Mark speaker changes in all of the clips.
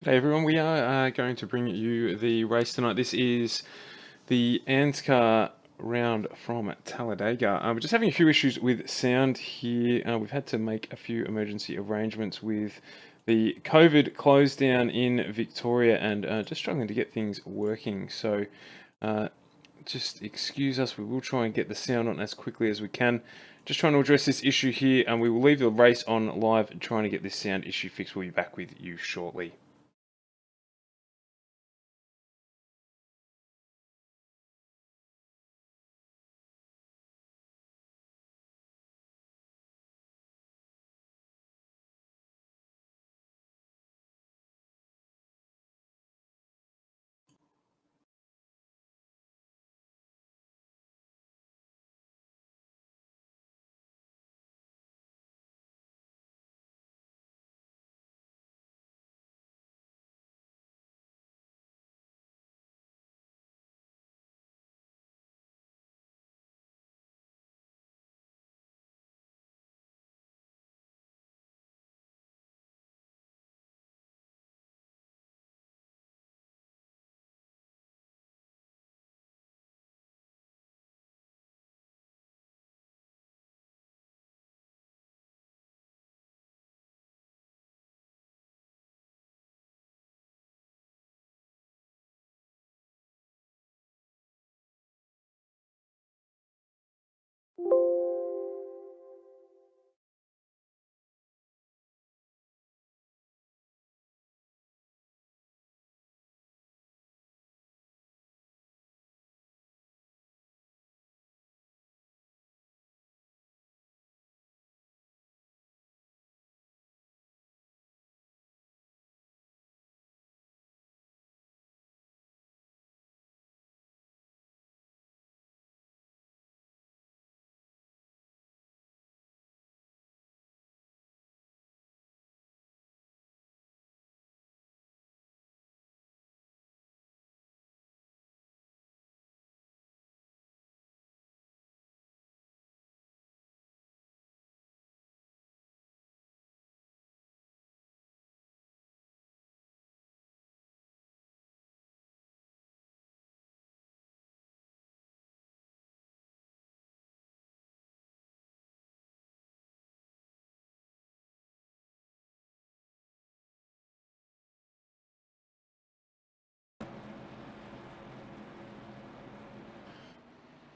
Speaker 1: Hey everyone, we are going to bring you the race tonight. This is the ANZCAR round from Talladega. We're just having a few issues with sound here. We've had to make a few emergency arrangements with the COVID close down in Victoria and just struggling to get things working. So just excuse us. We will try and get the sound on as quickly as we can. Just trying to address this issue here, and we will leave the race on live trying to get this sound issue fixed. We'll be back with you shortly.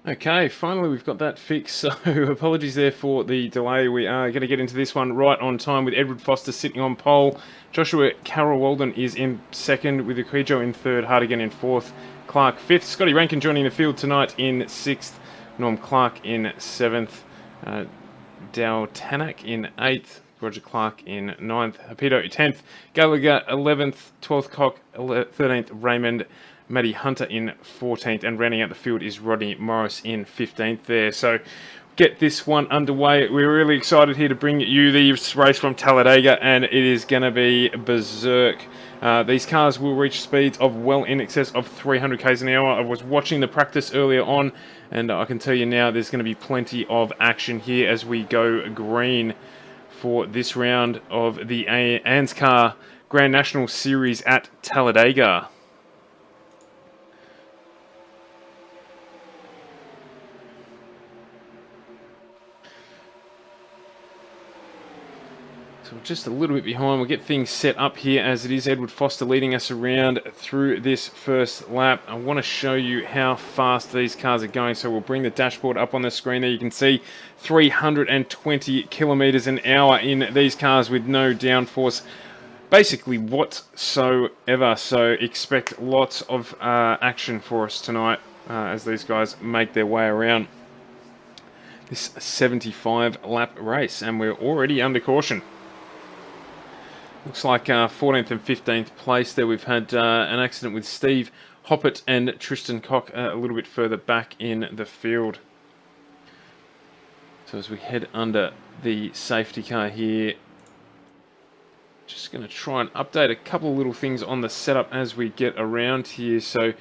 Speaker 1: Okay, finally we've got that fixed, so apologies there for the delay. We are going to get into this one right on time with Edward Foster sitting on pole. Joshua Carroll Walden is in second, with Ukwejo in third, Hardigan in fourth, Clark fifth. Scotty Rankin joining the field tonight in sixth, Norm Clark in seventh, Dow Tanak in eighth, Roger Clark in ninth, Hapido 10th, Gallagher 11th, 12th Cock 13th, Raymond, Matty Hunter in 14th, and rounding out the field is Rodney Morris in 15th there. So get this one underway. We're really excited here to bring you this race from Talladega, and it is going to be berserk. These cars will reach speeds of well in excess of 300 k's an hour. I was watching the practice earlier on, and I can tell you now there's going to be plenty of action here as we go green for this round of the ANZCAR Grand National Series at Talladega. So we're just a little bit behind. We'll get things set up here as it is Edward Foster leading us around through this first lap. I want to show you how fast these cars are going. So we'll bring the dashboard up on the screen there. You can see 320 kilometers an hour in these cars with no downforce basically whatsoever. So expect lots of action for us tonight as these guys make their way around this 75 lap race, and we're already under caution. Looks like 14th and 15th place there. We've had an accident with Steve Hoppett and Tristan Cock a little bit further back in the field. So as we head under the safety car here, just going to try and update a couple of little things on the setup as we get around here. So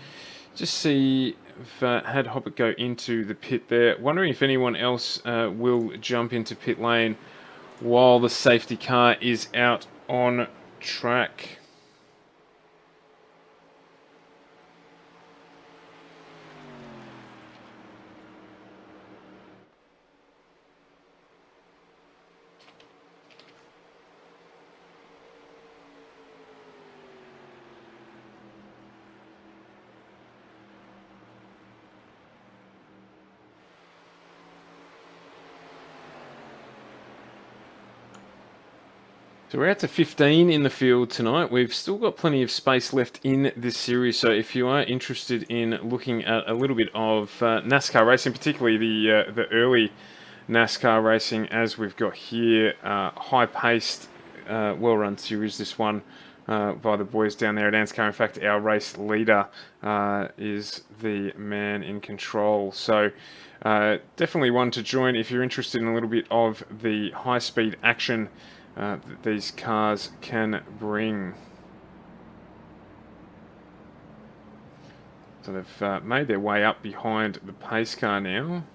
Speaker 1: just see if had Hoppett go into the pit there. Wondering if anyone else will jump into pit lane while the safety car is out on track. So we're out to 15 in the field tonight. We've still got plenty of space left in this series, so if you are interested in looking at a little bit of NASCAR racing, particularly the early NASCAR racing as we've got here, high-paced, well-run series, this one by the boys down there at ANZCAR. In fact, our race leader is the man in control. So definitely one to join if you're interested in a little bit of the high-speed action that these cars can bring. So they've made their way up behind the pace car now.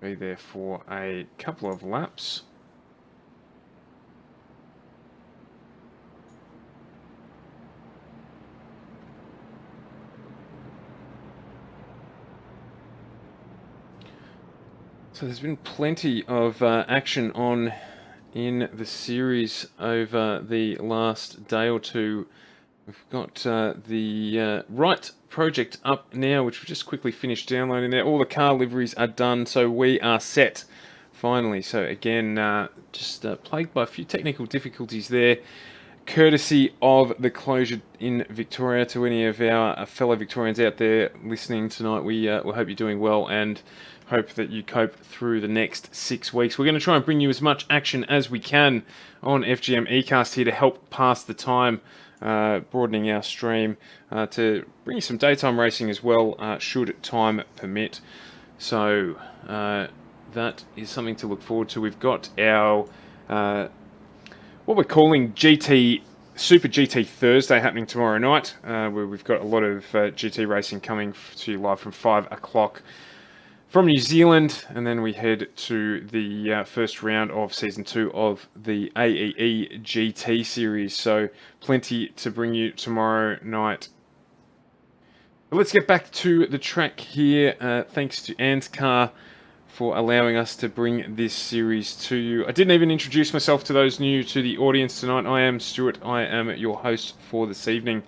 Speaker 1: Be there for a couple of laps. So there's been plenty of action on in the series over the last day or two. We've got the Wright project up now, which we've just quickly finished downloading there. All the car liveries are done, so we are set finally. So again, just plagued by a few technical difficulties there, courtesy of the closure in Victoria. To any of our fellow Victorians out there listening tonight, we hope you're doing well and hope that you cope through the next 6 weeks. We're going to try and bring you as much action as we can on FGM eCast here to help pass the time, broadening our stream to bring you some daytime racing as well, should time permit. So that is something to look forward to. We've got our what we're calling Super GT Thursday happening tomorrow night, where we've got a lot of GT racing coming to you live from 5 o'clock from New Zealand, and then we head to the first round of Season 2 of the AEE GT Series. So plenty to bring you tomorrow night. But let's get back to the track here. Thanks to ANZCAR for allowing us to bring this series to you. I didn't even introduce myself to those new to the audience tonight. I am Stuart. I am your host for this evening.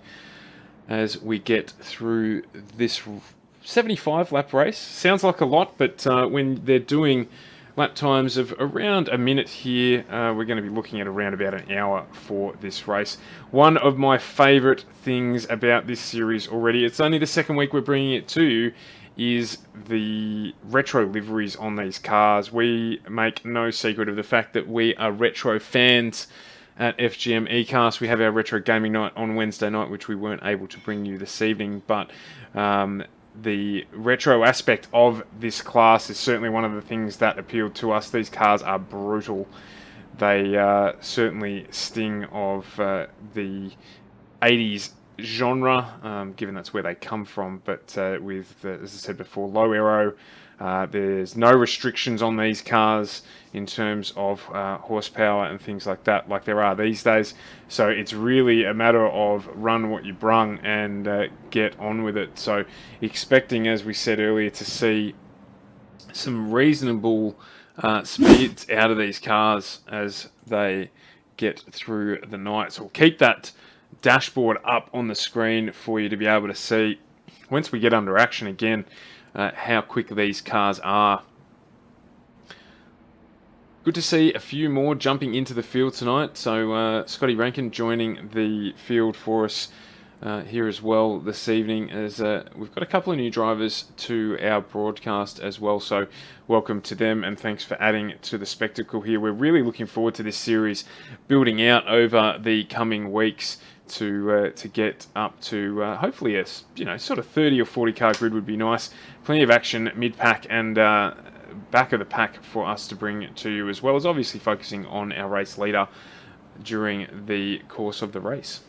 Speaker 1: as we get through this 75 lap race. Sounds like a lot, but when they're doing lap times of around a minute here, we're going to be looking at around about an hour for this race. One of my favourite things about this series already, it's only the second week we're bringing it to you, is the retro liveries on these cars. We make no secret of the fact that we are retro fans at FGM eCast. We have our retro gaming night on Wednesday night, which we weren't able to bring you this evening, but the retro aspect of this class is certainly one of the things that appealed to us. These cars are brutal. They certainly sting of the 80s genre, given that's where they come from, but with, as I said before, low aero. There's no restrictions on these cars in terms of horsepower and things like that, like there are these days. So it's really a matter of run what you brung and get on with it. So expecting, as we said earlier, to see some reasonable speeds out of these cars as they get through the night. So we'll keep that dashboard up on the screen for you to be able to see, once we get under action again, how quick these cars are. Good to see a few more jumping into the field tonight. So Scotty Rankin joining the field for us here as well this evening, as we've got a couple of new drivers to our broadcast as well. So welcome to them, and thanks for adding to the spectacle here. We're really looking forward to this series building out over the coming weeks to get up to hopefully a sort of 30 or 40 car grid would be nice. Plenty of action mid-pack and back of the pack for us to bring to you, as well as obviously focusing on our race leader during the course of the race.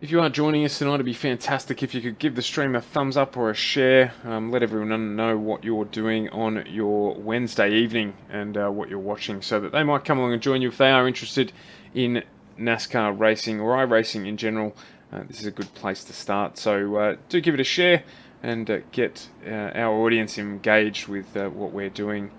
Speaker 1: If you are joining us tonight, it'd be fantastic if you could give the stream a thumbs up or a share. Let everyone know what you're doing on your Wednesday evening and what you're watching, so that they might come along and join you if they are interested in NASCAR racing or iRacing in general. This is a good place to start. So do give it a share and get our audience engaged with what we're doing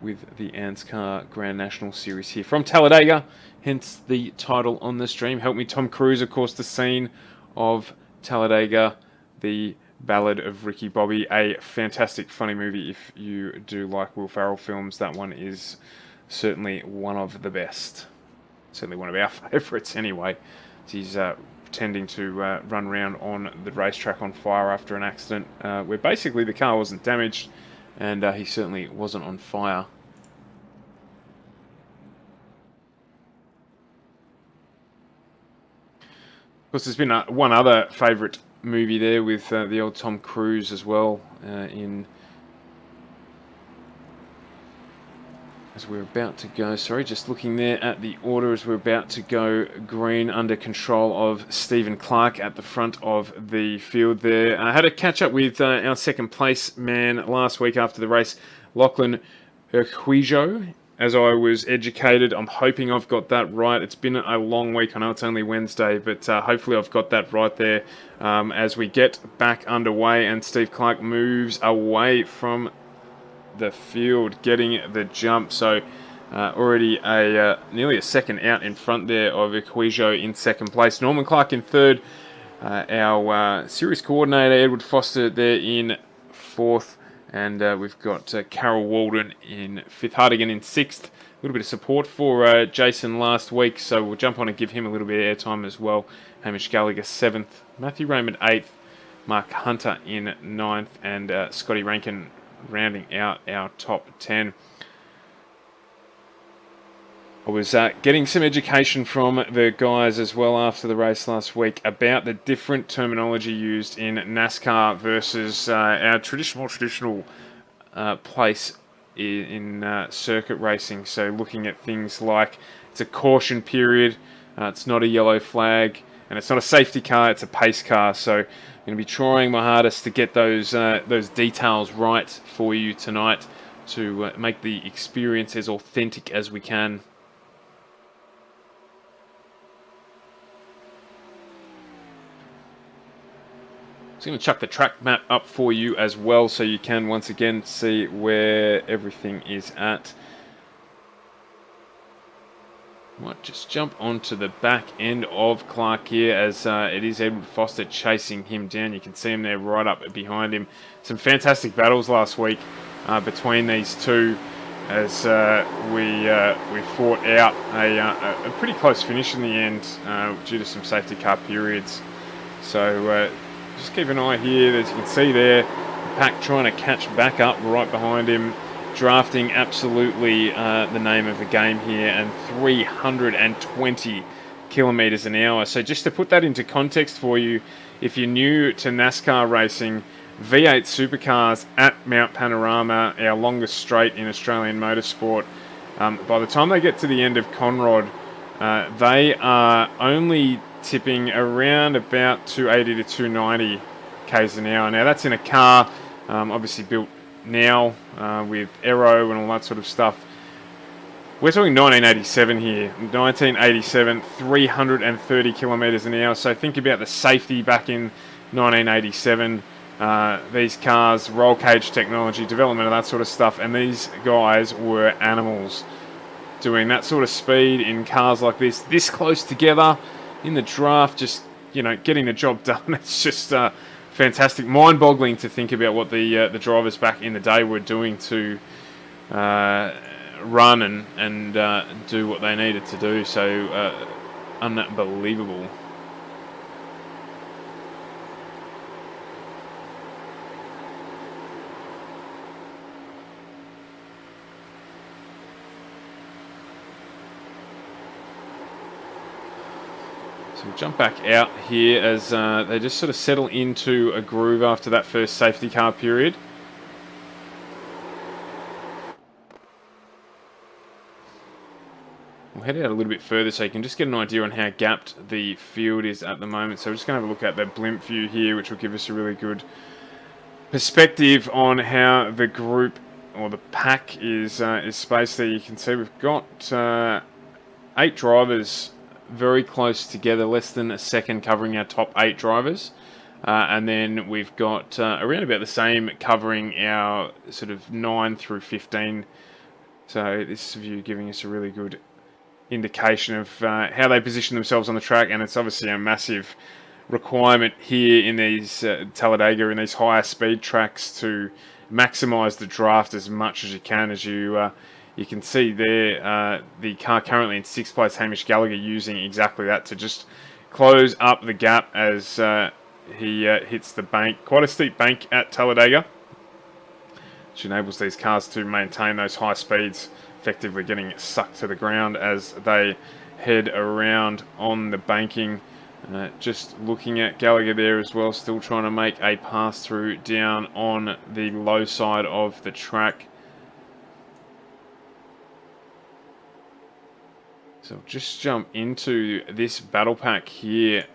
Speaker 1: with the ANZCAR Grand National Series here from Talladega, hence the title on the stream. Help Me Tom Cruise, of course, the scene of Talladega, the Ballad of Ricky Bobby, a fantastic, funny movie. If you do like Will Ferrell films, that one is certainly one of the best. Certainly one of our favourites anyway. He's pretending to run around on the racetrack on fire after an accident where basically the car wasn't damaged, and he certainly wasn't on fire. Of course, there's been one other favourite movie there with the old Tom Cruise as well as we're about to go. Sorry, just looking there at the order as we're about to go green under control of Stephen Clark at the front of the field there. I had a catch up with our second place man last week after the race, Lachlan Urquijo. As I was educated, I'm hoping I've got that right. It's been a long week. I know it's only Wednesday, but hopefully I've got that right there as we get back underway and Steve Clark moves away from the field, getting the jump. So already nearly a second out in front there of Urquijo in second place. Norman Clark in third. Our series coordinator, Edward Foster, there in fourth. And we've got Carol Walden in fifth, Hardigan in sixth. A little bit of support for Jason last week, so we'll jump on and give him a little bit of airtime as well. Hamish Gallagher seventh, Matthew Raymond eighth, Mark Hunter in ninth, and Scotty Rankin rounding out our top 10. I was getting some education from the guys as well after the race last week about the different terminology used in NASCAR versus our traditional place in circuit racing. So looking at things like it's a caution period, it's not a yellow flag, and it's not a safety car, it's a pace car. So I'm going to be trying my hardest to get those details right for you tonight to make the experience as authentic as we can. So I'm going to chuck the track map up for you as well, so you can once again see where everything is at. Might just jump onto the back end of Clark here, as it is Edward Foster chasing him down. You can see him there right up behind him. Some fantastic battles last week between these two, as we fought out a pretty close finish in the end due to some safety car periods. So just keep an eye here. As you can see there, the pack trying to catch back up right behind him. Drafting absolutely the name of the game here, and 320 kilometers an hour. So just to put that into context for you, if you're new to NASCAR racing, V8 supercars at Mount Panorama, our longest straight in Australian motorsport, by the time they get to the end of Conrod, they are only tipping around about 280 to 290 k's an hour. Now that's in a car obviously built now with aero and all that sort of stuff. We're talking 1987 here. 1987, 330 kilometers an hour. So think about the safety back in 1987. These cars, roll cage technology, development of that sort of stuff, and these guys were animals doing that sort of speed in cars like this close together in the draft, just, you know, getting the job done. It's just fantastic, mind-boggling to think about what the drivers back in the day were doing to run and do what they needed to do. So unbelievable. So we'll jump back out here as they just sort of settle into a groove after that first safety car period. We'll head out a little bit further so you can just get an idea on how gapped the field is at the moment. So we're just going to have a look at the blimp view here, which will give us a really good perspective on how the group or the pack is spaced there. You can see we've got 8 drivers very close together, less than a second covering our top 8 drivers. And then we've got around about the same covering our sort of 9 through 15. So this view giving us a really good indication of how they position themselves on the track, and it's obviously a massive requirement here in these Talladega and these higher speed tracks to maximise the draft as much as you can. As you can see there, the car currently in 6th place, Hamish Gallagher, using exactly that to just close up the gap as he hits the bank. Quite a steep bank at Talladega, which enables these cars to maintain those high speeds, effectively getting sucked to the ground as they head around on the banking. Just looking at Gallagher there as well, still trying to make a pass through down on the low side of the track. So just jump into this battle pack here.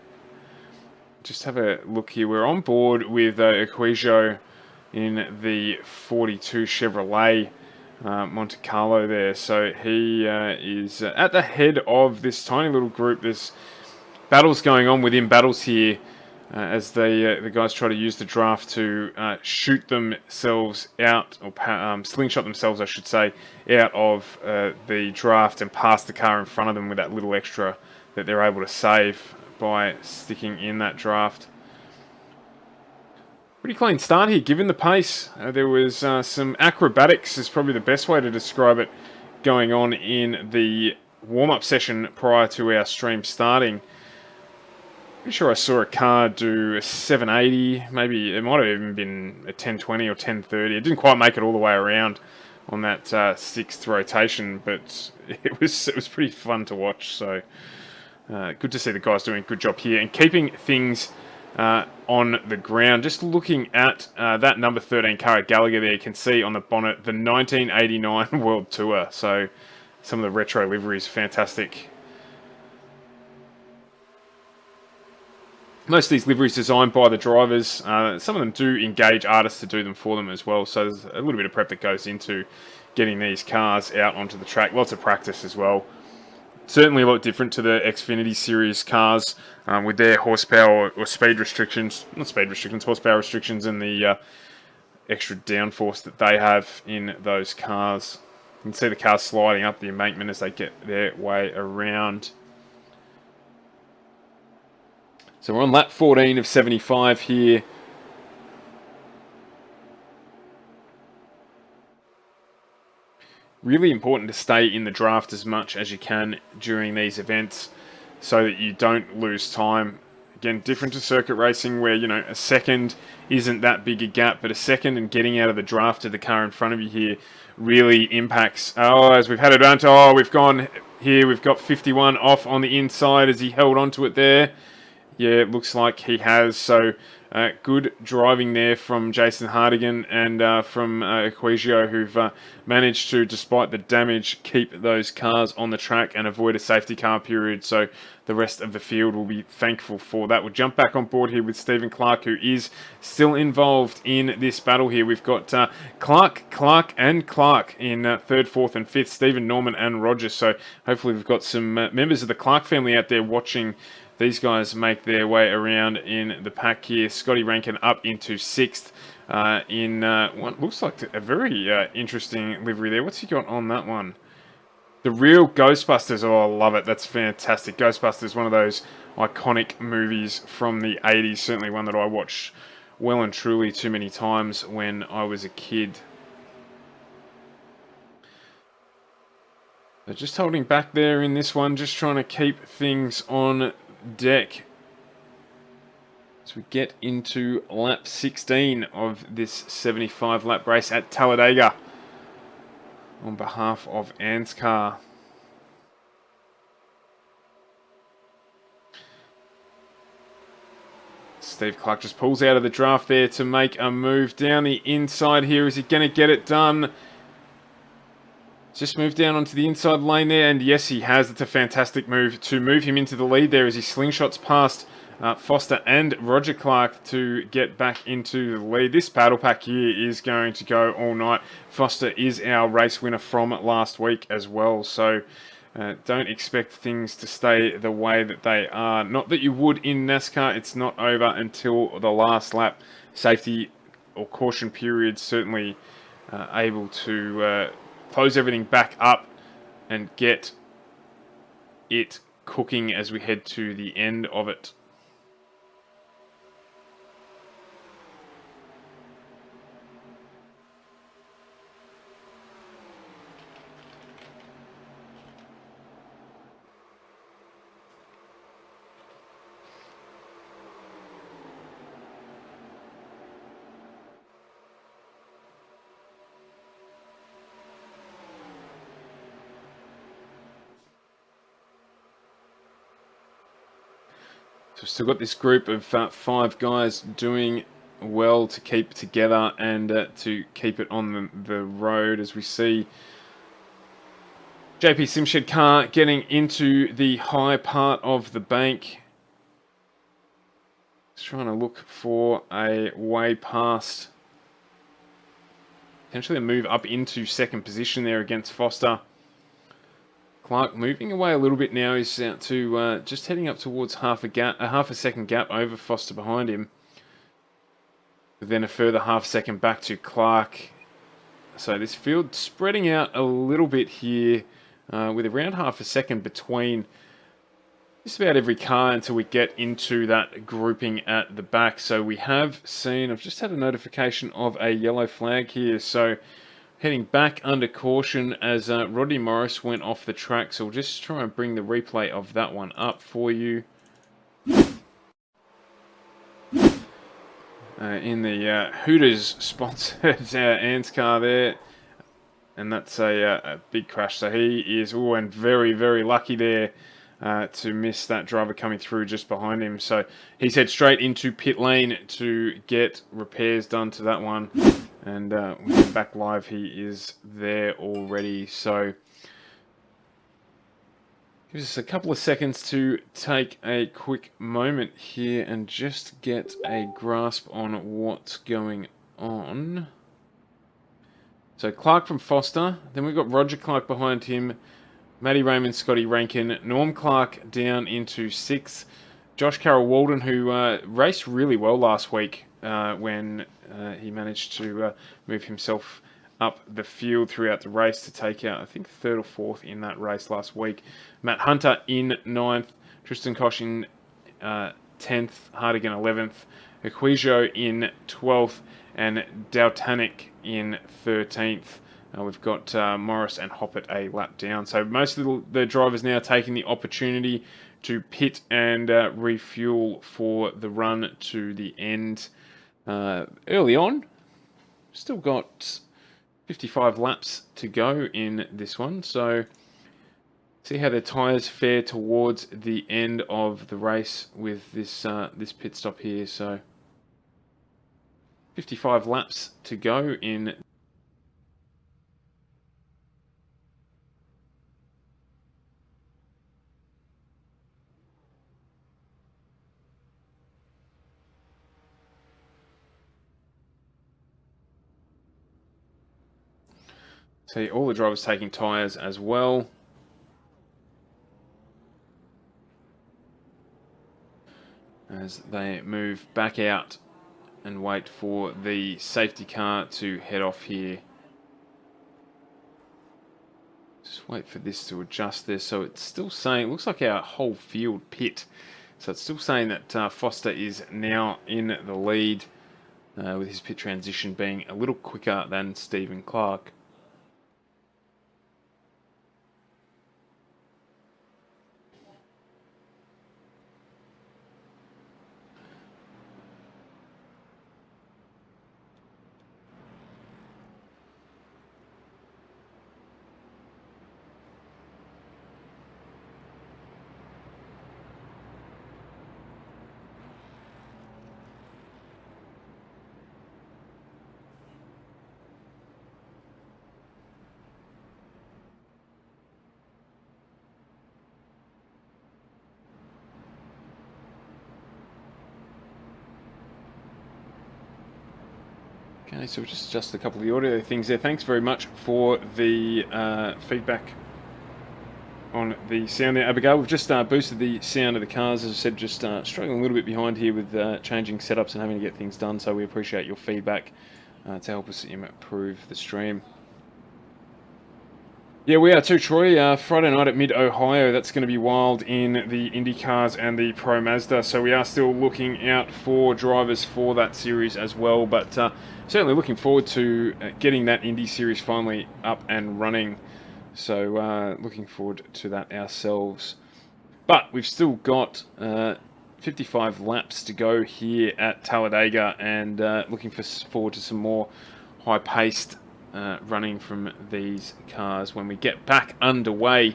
Speaker 1: Just have a look here. We're on board with Equijo in the 42 Chevrolet Monte Carlo there. So he is at the head of this tiny little group. There's battles going on within battles here as the guys try to use the draft to shoot themselves out, or slingshot themselves, I should say, out of the draft and past the car in front of them with that little extra that they're able to save by sticking in that draft. Pretty clean start here, given the pace. There was some acrobatics, is probably the best way to describe it, going on in the warm-up session prior to our stream starting. Pretty sure I saw a car do a 780, maybe it might have even been a 1020 or 1030. It didn't quite make it all the way around on that 6th rotation, but it was pretty fun to watch. So good to see the guys doing a good job here and keeping things on the ground. Just looking at that number 13 car at Gallagher there, you can see on the bonnet the 1989 World Tour. So some of the retro liveries, fantastic. Most of these liveries designed by the drivers. Some of them do engage artists to do them for them as well. So there's a little bit of prep that goes into getting these cars out onto the track. Lots of practice as well. Certainly a lot different to the Xfinity Series cars with their horsepower or speed restrictions, not speed restrictions, horsepower restrictions, and the extra downforce that they have in those cars. You can see the cars sliding up the embankment as they get their way around. So we're on lap 14 of 75 here. Really important to stay in the draft as much as you can during these events so that you don't lose time. Again, different to circuit racing where, you know, a second isn't that big a gap, but a second and getting out of the draft to the car in front of you here really impacts. Oh, as we've had it down to, oh, we've gone here, we've got 51 off on the inside as he held onto it there. Yeah, it looks like he has. So good driving there from Jason Hardigan and from Equizio, who've managed to, despite the damage, keep those cars on the track and avoid a safety car period. So the rest of the field will be thankful for that. We'll jump back on board here with Stephen Clark, who is still involved in this battle here. We've got Clark in third, fourth, and fifth. Stephen, Norman, and Roger. So hopefully we've got some members of the Clark family out there watching these guys make their way around in the pack here. Scotty Rankin up into sixth in what looks like a very interesting livery there. What's he got on that one? The real Ghostbusters. Oh, I love it. That's fantastic. Ghostbusters, one of those iconic movies from the 80s. Certainly one that I watched well and truly too many times when I was a kid. They're just holding back there in this one, just trying to keep things on deck as we get into lap 16 of this 75 lap race at Talladega on behalf of ANZCAR. Steve Clark just pulls out of the draft there to make a move down the inside here. Is he going to get it done? Just moved down onto the inside lane there, and yes, he has. It's a fantastic move to move him into the lead there as he slingshots past Foster and Roger Clark to get back into the lead. This battle pack here is going to go all night. Foster is our race winner from last week as well, so don't expect things to stay the way that they are. Not that you would in NASCAR. It's not over until the last lap. Safety or caution period certainly able to close everything back up and get it cooking as we head to the end of it. So we've still got this group of 5 guys doing well to keep together and to keep it on the road as we see JP Simshed car getting into the high part of the bank. Just trying to look for a way past. Potentially a move up into second position there against Foster. Clark moving away a little bit now. He's out to just heading up towards half a second gap over Foster behind him. Then a further half second back to Clark. So this field spreading out a little bit here with around half a second between just about every car until we get into that grouping at the back. So we have seen, I've just had a notification of a yellow flag here. So heading back under caution as Rodney Morris went off the track. So we'll just try and bring the replay of that one up for you. In the Hooters sponsored ANZCAR there. And that's a big crash. So he is, and very, very lucky there to miss that driver coming through just behind him. So he's head straight into pit lane to get repairs done to that one. And we're back live. He is there already. So gives us a couple of seconds to take a quick moment here and just get a grasp on what's going on. So Clark from Foster. Then we've got Roger Clark behind him. Matty Raymond, Scotty Rankin, Norm Clark down into 6th. Josh Carroll Walden, who raced really well last week when he managed to move himself up the field throughout the race to take out, I think, 3rd or 4th in that race last week. Matt Hunter in 9th. Tristan Koch in 10th. Hardigan 11th. Equijo in 12th. And Daltanic in 13th. We've got Morris and Hoppett a lap down. So most of the drivers now taking the opportunity to pit and refuel for the run to the end. Early on, still got 55 laps to go in this one. So see how the tyres fare towards the end of the race with this this pit stop here. So 55 laps to go in. See all the drivers taking tyres as well. As they move back out and wait for the safety car to head off here. Just wait for this to adjust there. So it's still saying, it looks like our whole field pit. So it's still saying that Foster is now in the lead with his pit transition being a little quicker than Stephen Clark. Okay, so we'll just adjust a couple of the audio things there. Thanks very much for the feedback on the sound there, Abigail. We've just boosted the sound of the cars. As I said, just struggling a little bit behind here with changing setups and having to get things done. So we appreciate your feedback to help us improve the stream. Yeah, we are too, Troy. Friday night at Mid-Ohio, that's going to be wild in the Indy cars and the Pro Mazda. So we are still looking out for drivers for that series as well. But certainly looking forward to getting that Indy series finally up and running. So looking forward to that ourselves. But we've still got 55 laps to go here at Talladega, and looking forward to some more high-paced running from these cars when we get back underway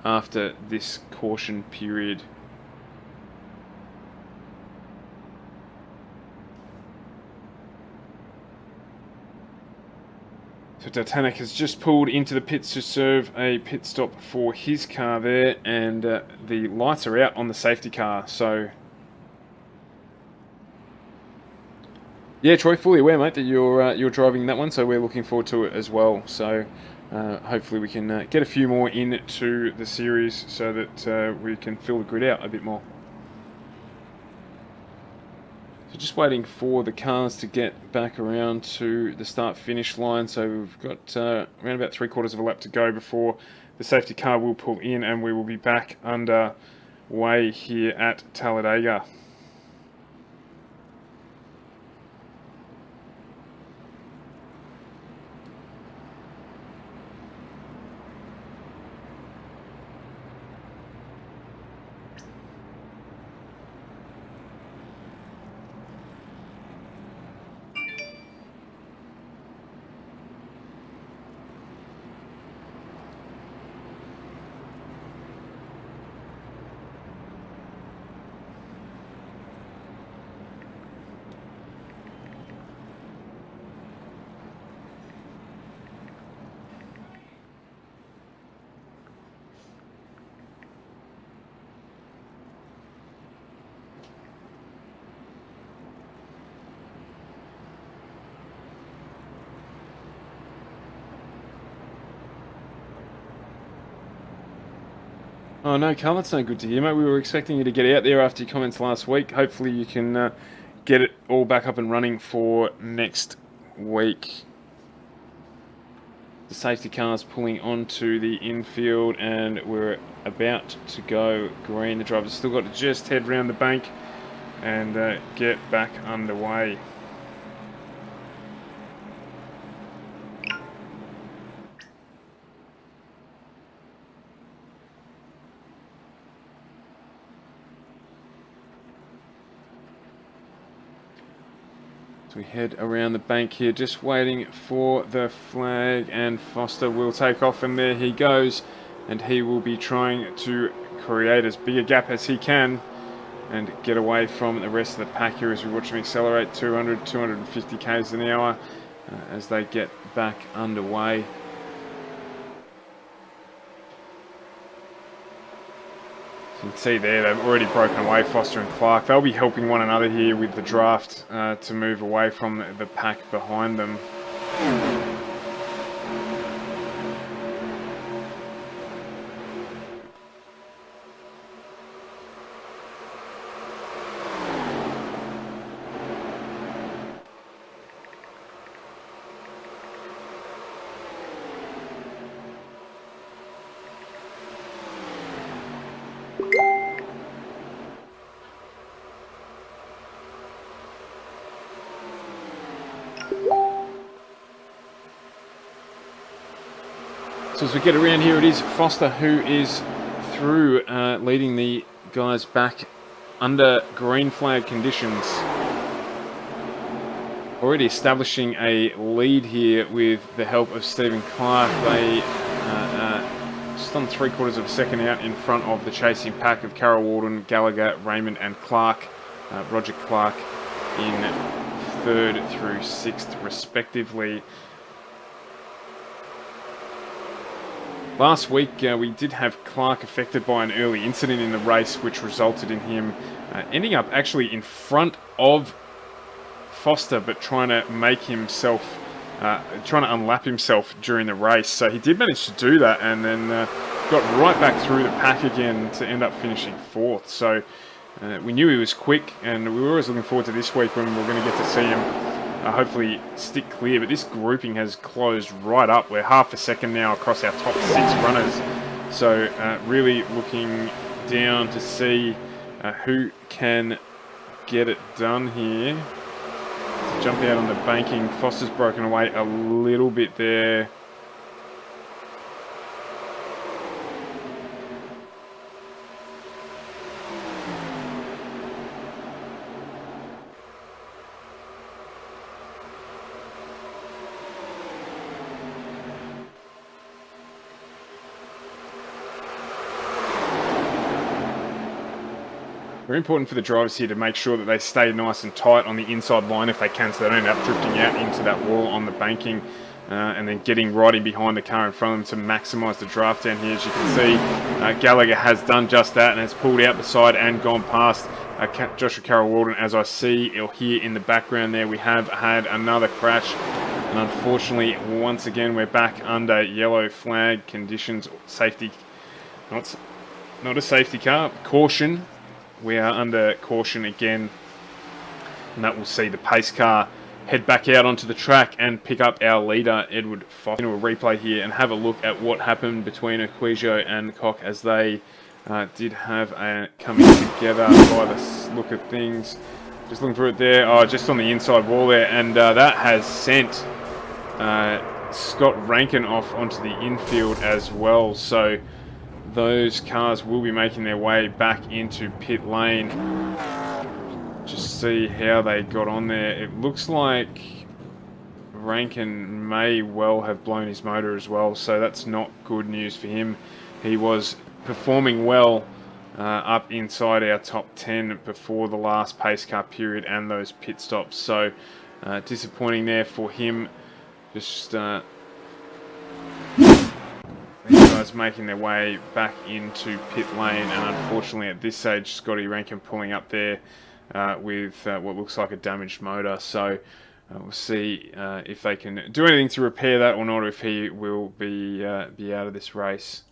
Speaker 1: after this caution period. So Titanic has just pulled into the pits to serve a pit stop for his car there, and the lights are out on the safety car. So yeah, Troy, fully aware, mate, that you're driving that one, so we're looking forward to it as well. So hopefully we can get a few more into the series so that we can fill the grid out a bit more. So just waiting for the cars to get back around to the start-finish line. So we've got around about 3/4 of a lap to go before the safety car will pull in, and we will be back underway here at Talladega. Oh no, Carl, that's no good to hear, mate. We were expecting you to get out there after your comments last week. Hopefully you can get it all back up and running for next week. The safety car's pulling onto the infield and we're about to go green. The driver's still got to just head round the bank and get back underway. We head around the bank here, just waiting for the flag, and Foster will take off, and there he goes, and he will be trying to create as big a gap as he can and get away from the rest of the pack here as we watch him accelerate 200, 250 k's an hour as they get back underway. You can see there they've already broken away, Foster and Clark. They'll be helping one another here with the draft to move away from the pack behind them. So as we get around here, it is Foster who is through, leading the guys back under green flag conditions. Already establishing a lead here with the help of Stephen Clark. They just on 3/4 of a second out in front of the chasing pack of Carroll Walden, Gallagher, Raymond and Clark. Roger Clark in 3rd through 6th respectively. Last week we did have Clark affected by an early incident in the race, which resulted in him ending up actually in front of Foster, but trying to make himself, trying to unlap himself during the race. So he did manage to do that, and then got right back through the pack again to end up finishing 4th. So we knew he was quick, and we were always looking forward to this week when we're going to get to see him hopefully stick clear. But this grouping has closed right up. We're half a second now across our top 6 runners. So really looking down to see who can get it done here. To jump out on the banking. Foster's broken away a little bit there. Very important for the drivers here to make sure that they stay nice and tight on the inside line if they can, so they don't end up drifting out into that wall on the banking and then getting right in behind the car in front of them to maximise the draft down here. As you can see, Gallagher has done just that and has pulled out the side and gone past Joshua Carroll Walden. As I see here in the background there, we have had another crash, and unfortunately once again we're back under yellow flag conditions. Safety, not a safety car, caution. We are under caution again, and that will see the pace car head back out onto the track and pick up our leader, Edward Foster. Into a replay here and have a look at what happened between Aquisio and Cock as they did have a coming together by the look of things. Just looking for it there, just on the inside wall there, and that has sent Scott Rankin off onto the infield as well. So those cars will be making their way back into pit lane. Just see how they got on there. It looks like Rankin may well have blown his motor as well, so that's not good news for him. He was performing well up inside our top 10 before the last pace car period and those pit stops, so disappointing there for him. Just these guys making their way back into pit lane, and unfortunately at this stage Scotty Rankin pulling up there with what looks like a damaged motor. So we'll see if they can do anything to repair that or not, if he will be out of this race.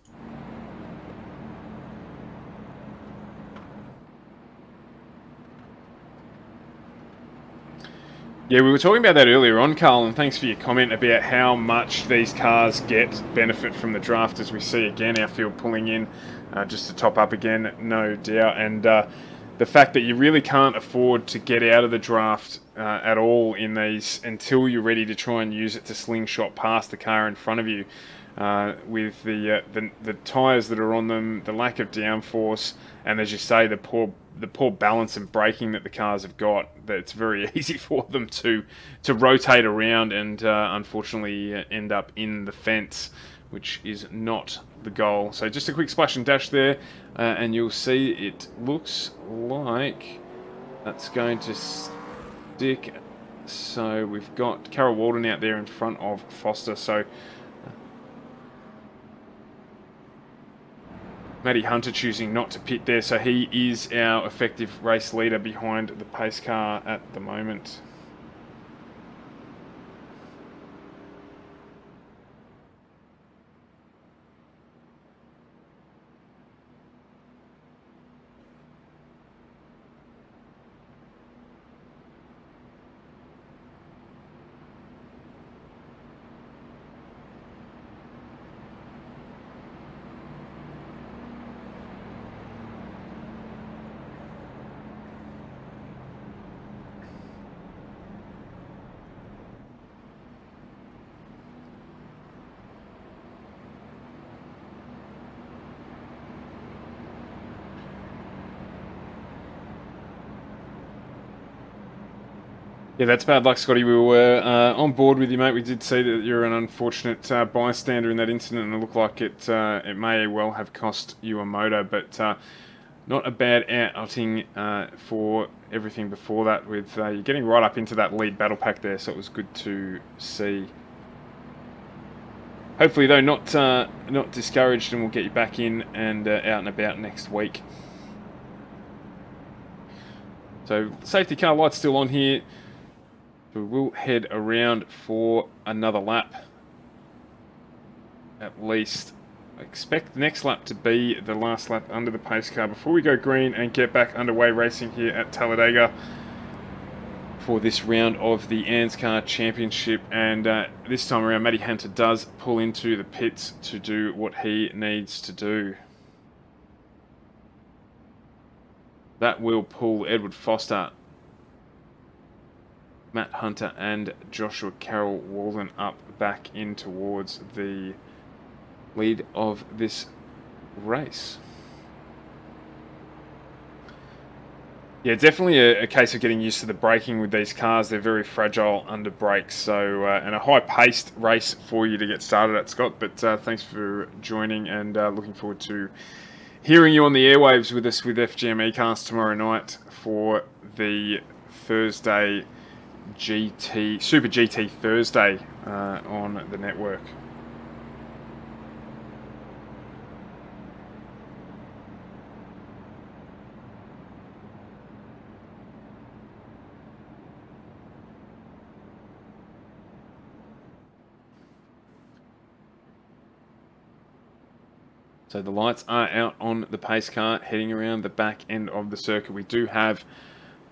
Speaker 1: Yeah, we were talking about that earlier on, Carl, and thanks for your comment about how much these cars get benefit from the draft, as we see again our field pulling in just to top up again, no doubt. And the fact that you really can't afford to get out of the draft at all in these until you're ready to try and use it to slingshot past the car in front of you. With the tyres that are on them, the lack of downforce, and as you say, the poor balance and braking that the cars have got, that it's very easy for them to rotate around and unfortunately end up in the fence, which is not the goal. So just a quick splash and dash there, and you'll see it looks like that's going to stick. So we've got Carol Walden out there in front of Foster. So Matty Hunter choosing not to pit there, so he is our effective race leader behind the pace car at the moment. Yeah, that's bad luck, Scotty. We were on board with you, mate. We did see that you're an unfortunate bystander in that incident, and it looked like it may well have cost you a motor, but not a bad outing for everything before that, with you getting right up into that lead battle pack there, so it was good to see. Hopefully, though, not discouraged, and we'll get you back in and out and about next week. So, safety car light's still on here. We will head around for another lap, at least. I expect the next lap to be the last lap under the pace car before we go green and get back underway racing here at Talladega for this round of the ANZCAR Championship. And this time around, Matty Hunter does pull into the pits to do what he needs to do. That will pull Edward Foster, Matt Hunter and Joshua Carroll Walden up back in towards the lead of this race. Yeah, definitely a case of getting used to the braking with these cars. They're very fragile under brakes, so and a high-paced race for you to get started at, Scott. But thanks for joining, and looking forward to hearing you on the airwaves with us with FGM eCast tomorrow night for the Thursday Super GT Thursday on the network. So the lights are out on the pace car heading around the back end of the circuit. We do have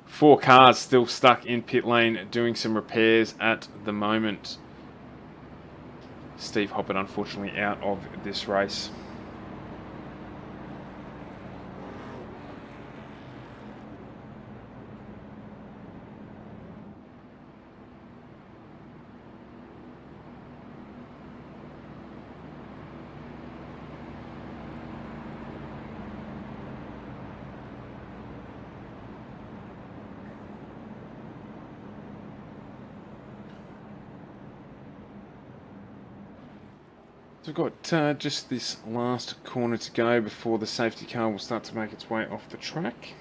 Speaker 1: 4 cars still stuck in pit lane doing some repairs at the moment. Steve Hoppert unfortunately out of this race. So we've got just this last corner to go before the safety car will start to make its way off the track.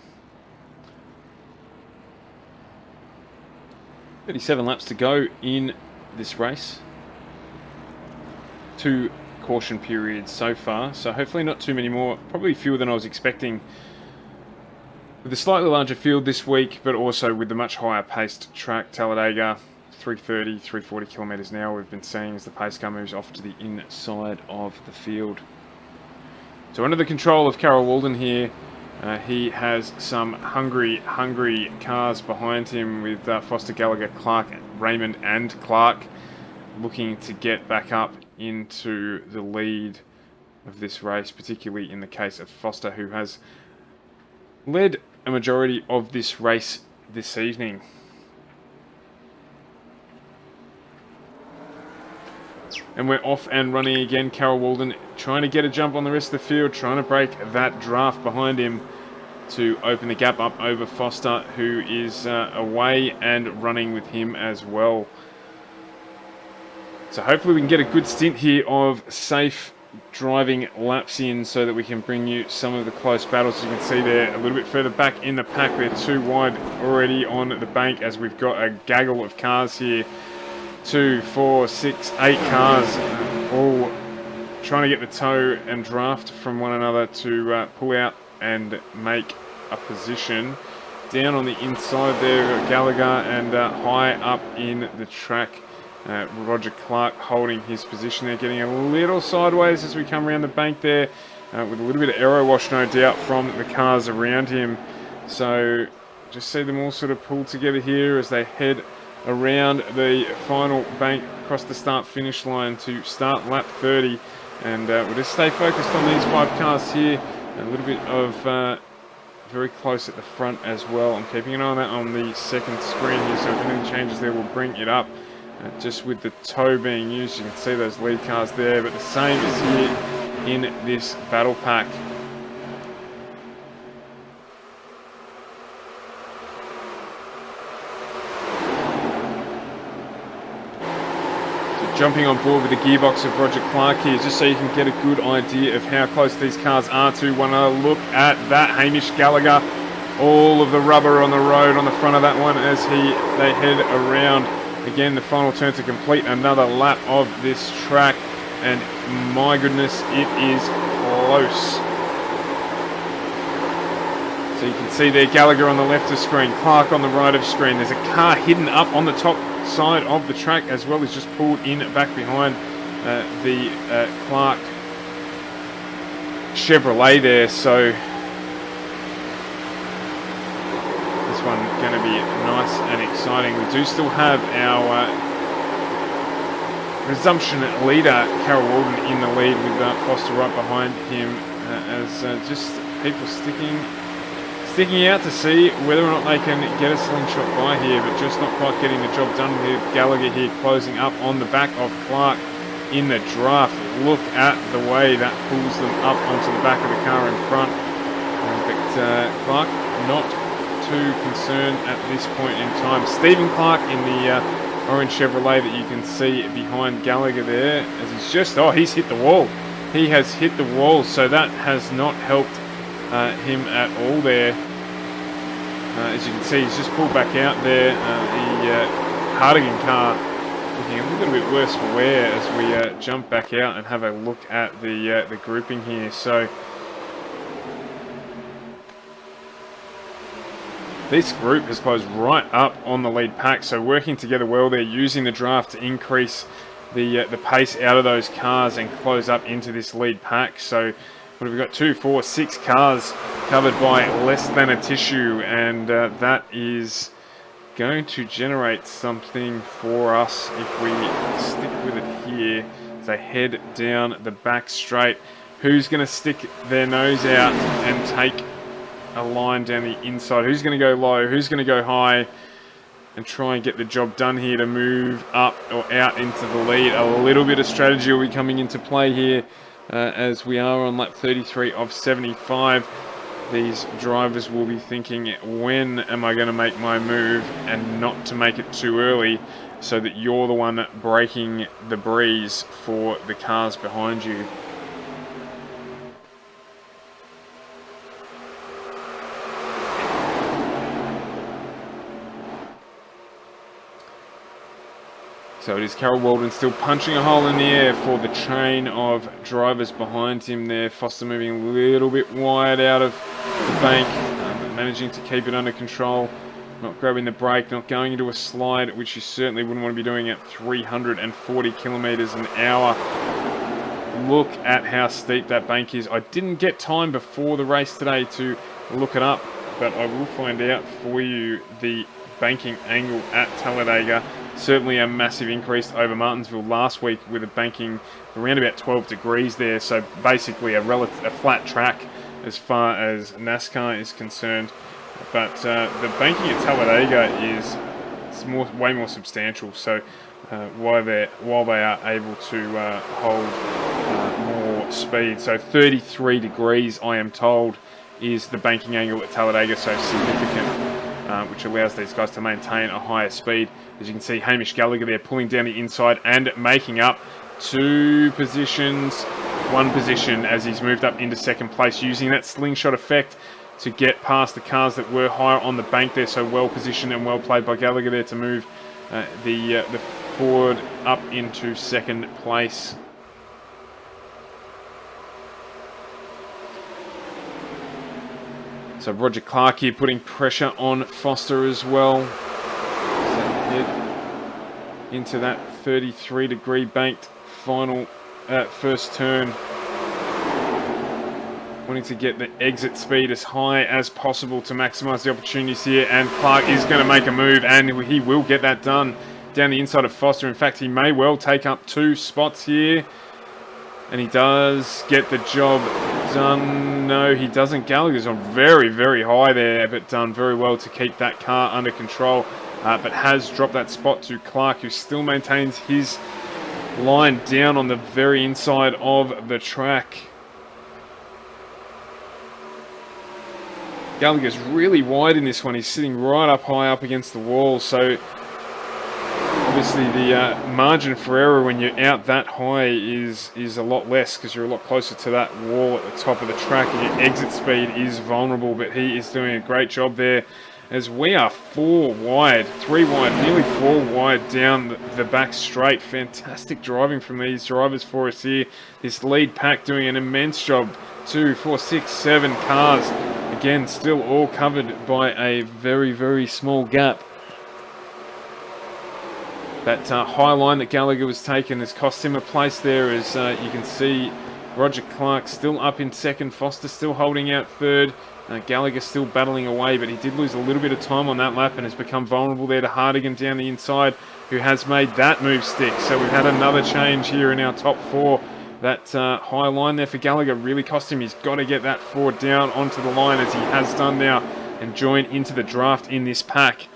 Speaker 1: 37 laps to go in this race. 2 caution periods so far, so hopefully not too many more. Probably fewer than I was expecting with a slightly larger field this week, but also with the much higher paced track. Talladega, 330, 340 kilometres an hour we've been seeing as the pace car moves off to the inside of the field. So under the control of Carol Walden here, He has some hungry cars behind him with Foster, Gallagher, Clark, Raymond and Clark looking to get back up into the lead of this race, particularly in the case of Foster, who has led a majority of this race this evening. And we're off and running again. Carol Walden trying to get a jump on the rest of the field, trying to break that draft behind him to open the gap up over Foster, who is away and running with him as well. So hopefully we can get a good stint here of safe driving laps in so that we can bring you some of the close battles. As you can see there, a little bit further back in the pack, they're too wide already on the bank as we've got a gaggle of cars here. 2, 4, 6, 8 cars all trying to get the tow and draft from one another to pull out and make a position. Down on the inside there, we've got Gallagher, and high up in the track, Roger Clark holding his position there, getting a little sideways as we come around the bank there, with a little bit of aero wash, no doubt, from the cars around him. So just see them all sort of pull together here as they head around the final bank across the start-finish line to start lap 30. And we'll just stay focused on these 5 cars here. A little bit of very close at the front as well. I'm keeping an eye on that on the second screen here, so if anything changes there, we'll bring it up. Just with the tow being used, you can see those lead cars there, but the same is here in this battle pack. Jumping on board with the gearbox of Roger Clark here, just so you can get a good idea of how close these cars are to one another. Look at that, Hamish Gallagher, all of the rubber on the road on the front of that one as they head around. Again, the final turn to complete another lap of this track, and my goodness, it is close. So you can see there, Gallagher on the left of screen, Clark on the right of screen. There's a car hidden up on the top side of the track as well, as just pulled in back behind the Clark Chevrolet there. So this one going to be nice and exciting. We do still have our resumption leader, Carol Walden, in the lead with Foster right behind him, as just people sticking out to see whether or not they can get a slingshot by here, but just not quite getting the job done with Gallagher here closing up on the back of Clark in the draft. Look at the way that pulls them up onto the back of the car in front. But Clark not too concerned at this point in time. Stephen Clark in the orange Chevrolet that you can see behind Gallagher there, as he's hit the wall. He has hit the wall, so that has not helped him at all there. As you can see, he's just pulled back out there. The Hardigan car looking a little bit worse for wear as we jump back out and have a look at the grouping here. So this group has closed right up on the lead pack, so working together well there, using the draft to increase the pace out of those cars and close up into this lead pack. So what have we got? 2, 4, 6 cars covered by less than a tissue, and that is going to generate something for us if we stick with it here as they head down the back straight. Who's going to stick their nose out and take a line down the inside? Who's going to go low? Who's going to go high and try and get the job done here to move up or out into the lead? A little bit of strategy will be coming into play here. As we are on lap 33 of 75, these drivers will be thinking, when am I going to make my move, and not to make it too early so that you're the one breaking the breeze for the cars behind you. So it is Carol Walden still punching a hole in the air for the train of drivers behind him there. Foster moving a little bit wide out of the bank, but managing to keep it under control. Not grabbing the brake, not going into a slide, which you certainly wouldn't want to be doing at 340 kilometers an hour. Look at how steep that bank is. I didn't get time before the race today to look it up, but I will find out for you the banking angle at Talladega. Certainly a massive increase over Martinsville last week with a banking around about 12 degrees there. So basically a flat track as far as NASCAR is concerned. But the banking at Talladega is way more substantial. So while they are able to hold more speed, so 33 degrees, I am told, is the banking angle at Talladega, so significant, which allows these guys to maintain a higher speed. As you can see, Hamish Gallagher there pulling down the inside and making up 2 positions, 1 position as he's moved up into second place, using that slingshot effect to get past the cars that were higher on the bank there. So well positioned and well played by Gallagher there to move the Ford up into second place. So Roger Clark here putting pressure on Foster as well. So head into that 33 degree banked final first turn. Wanting to get the exit speed as high as possible to maximise the opportunities here. And Clark is going to make a move, and he will get that done down the inside of Foster. In fact, he may well take up 2 spots here. And he does get the job done. No, he doesn't. Gallagher's on very, very high there, but done very well to keep that car under control. But has dropped that spot to Clark, who still maintains his line down on the very inside of the track. Gallagher's really wide in this one. He's sitting right up high up against the wall, so obviously the margin for error when you're out that high is a lot less, because you're a lot closer to that wall at the top of the track, and your exit speed is vulnerable. But he is doing a great job there, as we are 4 wide, 3 wide, nearly 4 wide down the back straight. Fantastic driving from these drivers for us here. This lead pack doing an immense job. 2, 4, 6, 7 cars. Again, still all covered by a very, very small gap. That high line that Gallagher was taking has cost him a place there, as you can see Roger Clark still up in second, Foster still holding out third, Gallagher still battling away, but he did lose a little bit of time on that lap and has become vulnerable there to Hardigan down the inside, who has made that move stick. So we've had another change here in our top 4. That high line there for Gallagher really cost him. He's got to get that Ford down onto the line, as he has done now, and join into the draft in this pack.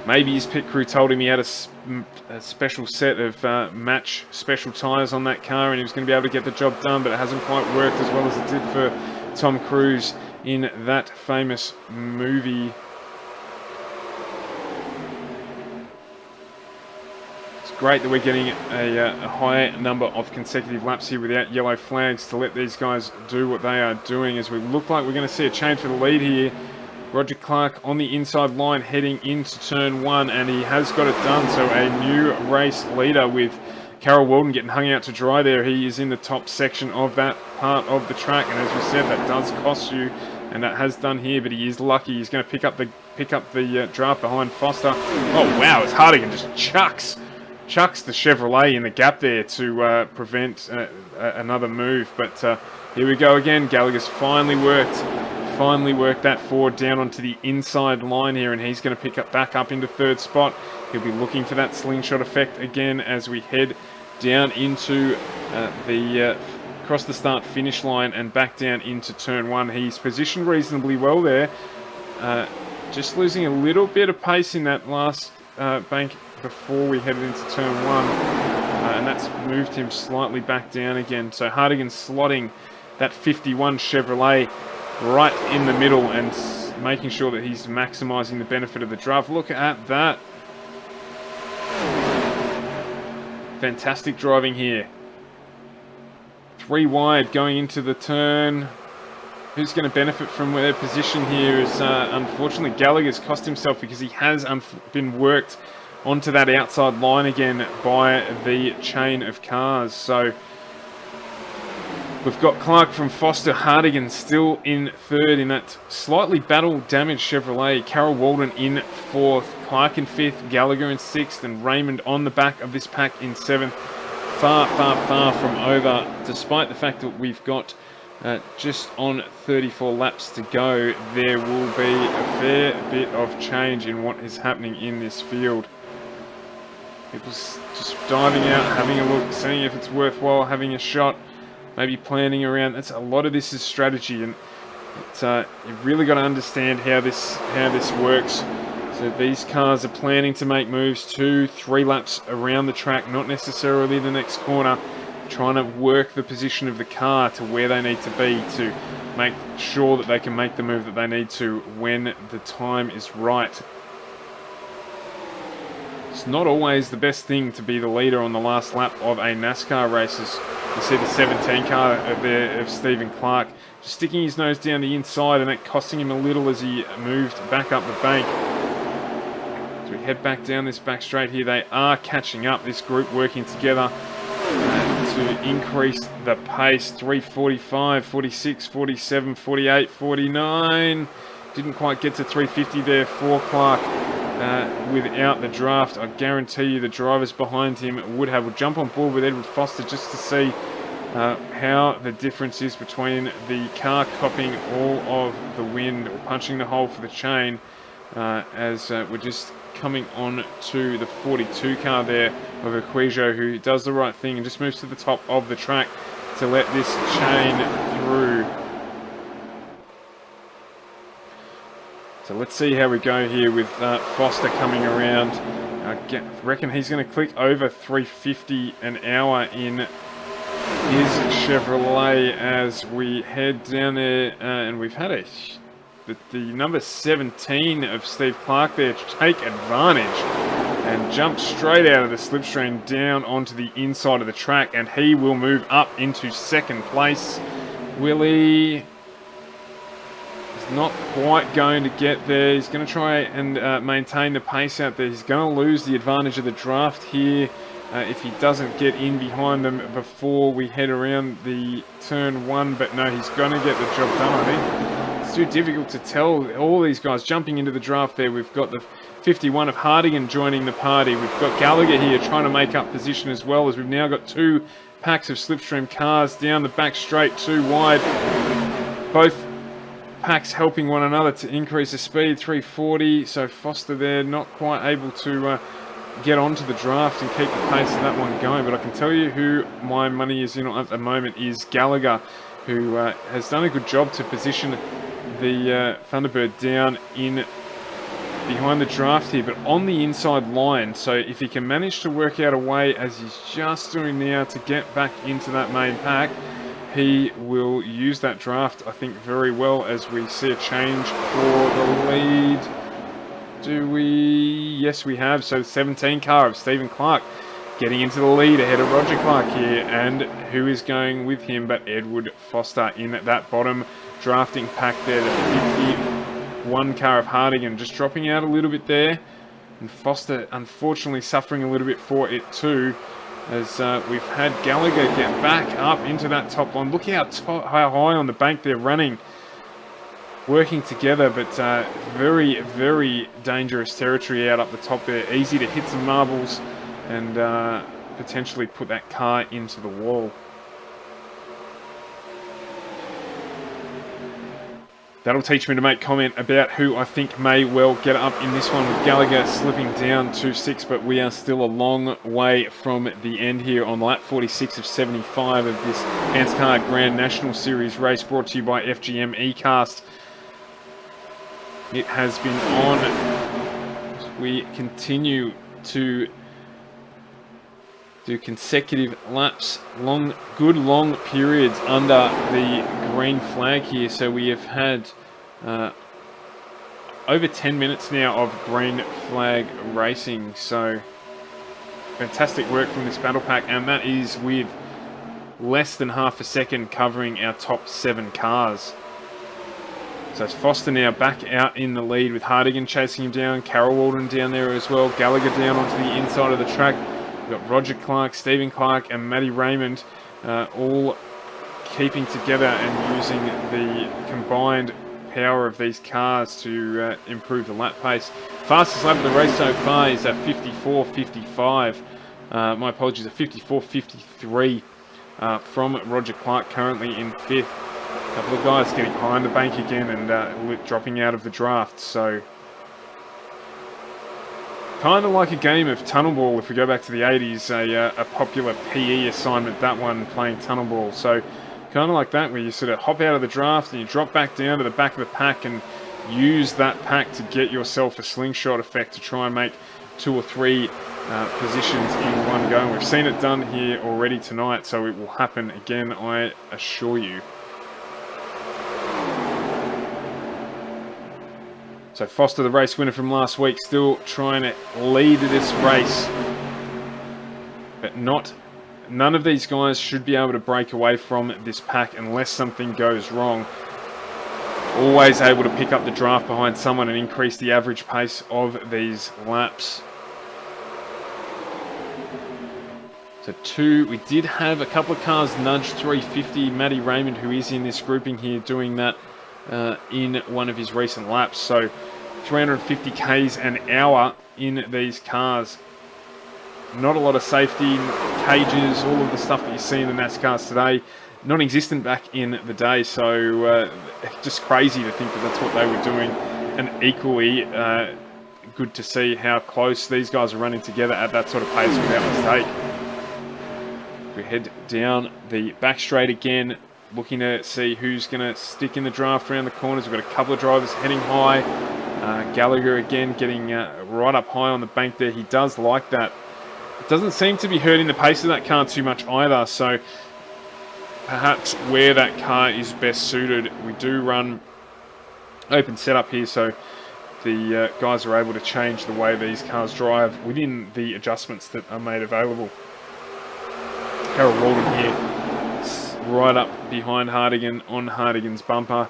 Speaker 1: Maybe his pit crew told him he had a special set of match special tyres on that car, and he was going to be able to get the job done, but it hasn't quite worked as well as it did for Tom Cruise in that famous movie. Great that we're getting a high number of consecutive laps here without yellow flags to let these guys do what they are doing, as we look like we're going to see a change for the lead here. Roger Clark on the inside line heading into turn 1, and he has got it done. So a new race leader with Carroll Walden getting hung out to dry there. He is in the top section of that part of the track, and as we said, that does cost you, and that has done here, but he is lucky. He's going to pick up the draft behind Foster. Oh wow, as Hardigan just chucks the Chevrolet in the gap there to prevent another move. But here we go again. Gallagher's finally worked that Ford down onto the inside line here, and he's going to pick up back up into third spot. He'll be looking for that slingshot effect again as we head down into across the start finish line and back down into turn 1. He's positioned reasonably well there, just losing a little bit of pace in that last bank before we headed into turn 1, and that's moved him slightly back down again. So Hardigan slotting that 51 Chevrolet right in the middle and making sure that he's maximising the benefit of the draft. Look at that. Fantastic driving here. 3 wide going into the turn. Who's going to benefit from their position here is unfortunately Gallagher's cost himself, because he has been worked onto that outside line again by the chain of cars. So we've got Clark from Foster, Hardigan still in third in that slightly battle-damaged Chevrolet. Carroll Walden in fourth, Clark in fifth, Gallagher in sixth, and Raymond on the back of this pack in seventh. far from over, despite the fact that we've got just on 34 laps to go. There will be a fair bit of change in what is happening in this field. People just diving out, having a look, seeing if it's worthwhile, having a shot, maybe planning around. That's a lot of this is strategy, and you've really got to understand how this works. So these cars are planning to make moves 2-3 laps around the track, not necessarily the next corner, trying to work the position of the car to where they need to be to make sure that they can make the move that they need to when the time is right. It's not always the best thing to be the leader on the last lap of a NASCAR race. As you see the 17 car of Stephen Clark just sticking his nose down the inside, and that costing him a little as he moved back up the bank. As we head back down this back straight here, they are catching up, this group working together to increase the pace. 345, 46, 47, 48, 49. Didn't quite get to 350 there for Clark. Without the draft, I guarantee you the drivers behind him would have. We'll jump on board with Edward Foster just to see how the difference is between the car copying all of the wind or punching the hole for the chain as we're just coming on to the 42 car there of Equijo, who does the right thing and just moves to the top of the track to let this chain through. So let's see how we go here with Foster coming around. I reckon he's going to click over 350 an hour in his Chevrolet as we head down there. And we've had the number 17 of Steve Clark there take advantage and jump straight out of the slipstream down onto the inside of the track. And he will move up into second place. Willie not quite going to get there. He's going to try and maintain the pace out there. He's going to lose the advantage of the draft here if he doesn't get in behind them before we head around the turn one. But no, he's going to get the job done, I think. It's too difficult to tell. All these guys jumping into the draft there. We've got the 51 of Hardigan joining the party. We've got Gallagher here trying to make up position as well, as we've now got two packs of slipstream cars down the back straight, too wide. Both packs helping one another to increase the speed. 340, so Foster there not quite able to get onto the draft and keep the pace of that one going. But I can tell you who my money is in at the moment is Gallagher, who has done a good job to position the Thunderbird down in behind the draft here, but on the inside line. So if he can manage to work out a way, as he's just doing now, to get back into that main pack, he will use that draft, I think, very well, as we see a change for the lead. Do we? Yes, we have. So 17 car of Stephen Clark getting into the lead ahead of Roger Clark here. And who is going with him but Edward Foster in that bottom drafting pack there. The 51 car of Hardigan just dropping out a little bit there. And Foster, unfortunately, suffering a little bit for it too, as we've had Gallagher get back up into that top line. Look how high on the bank they're running, working together, but very, very dangerous territory out up the top there. Easy to hit some marbles and potentially put that car into the wall. That'll teach me to make comment about who I think may well get up in this one, with Gallagher slipping down to 6, but we are still a long way from the end here on lap 46 of 75 of this ANZCAR Grand National Series race, brought to you by FGM eCast. It has been on. We continue to do consecutive laps, good long periods under the green flag here. So we have had over 10 minutes now of green flag racing. So fantastic work from this battle pack, and that is with less than half a second covering our top 7 cars. So it's Foster now back out in the lead, with Hardigan chasing him down, Carol Walden down there as well, Gallagher down onto the inside of the track. We've got Roger Clark, Stephen Clark and Matty Raymond all keeping together and using the combined power of these cars to improve the lap pace. Fastest lap of the race so far is at 54.55 My apologies, a 54.53 from Roger Clark, currently in 5th. A couple of guys getting high in the bank again and dropping out of the draft. So kind of like a game of tunnel ball, if we go back to the 80s, a popular PE assignment, that one, playing tunnel ball. So kind of like that, where you sort of hop out of the draft and you drop back down to the back of the pack and use that pack to get yourself a slingshot effect to try and make 2 or 3 positions in one go. And we've seen it done here already tonight, so it will happen again, I assure you. So Foster, the race winner from last week, still trying to lead this race. But none of these guys should be able to break away from this pack unless something goes wrong. Always able to pick up the draft behind someone and increase the average pace of these laps. So we did have a couple of cars nudge 350. Matty Raymond, who is in this grouping here, doing that in one of his recent laps. So 350 k's an hour in these cars. Not a lot of safety, cages, all of the stuff that you see in the NASCARs today, non-existent back in the day. So just crazy to think that that's what they were doing. And equally good to see how close these guys are running together at that sort of pace without mistake. We head down the back straight again, looking to see who's going to stick in the draft around the corners. We've got a couple of drivers heading high. Gallagher again getting right up high on the bank there. He does like that. It doesn't seem to be hurting the pace of that car too much either. So perhaps where that car is best suited. We do run open setup here, so the guys are able to change the way these cars drive within the adjustments that are made available. Harold Walden here, right up behind Hardigan on Hardigan's bumper.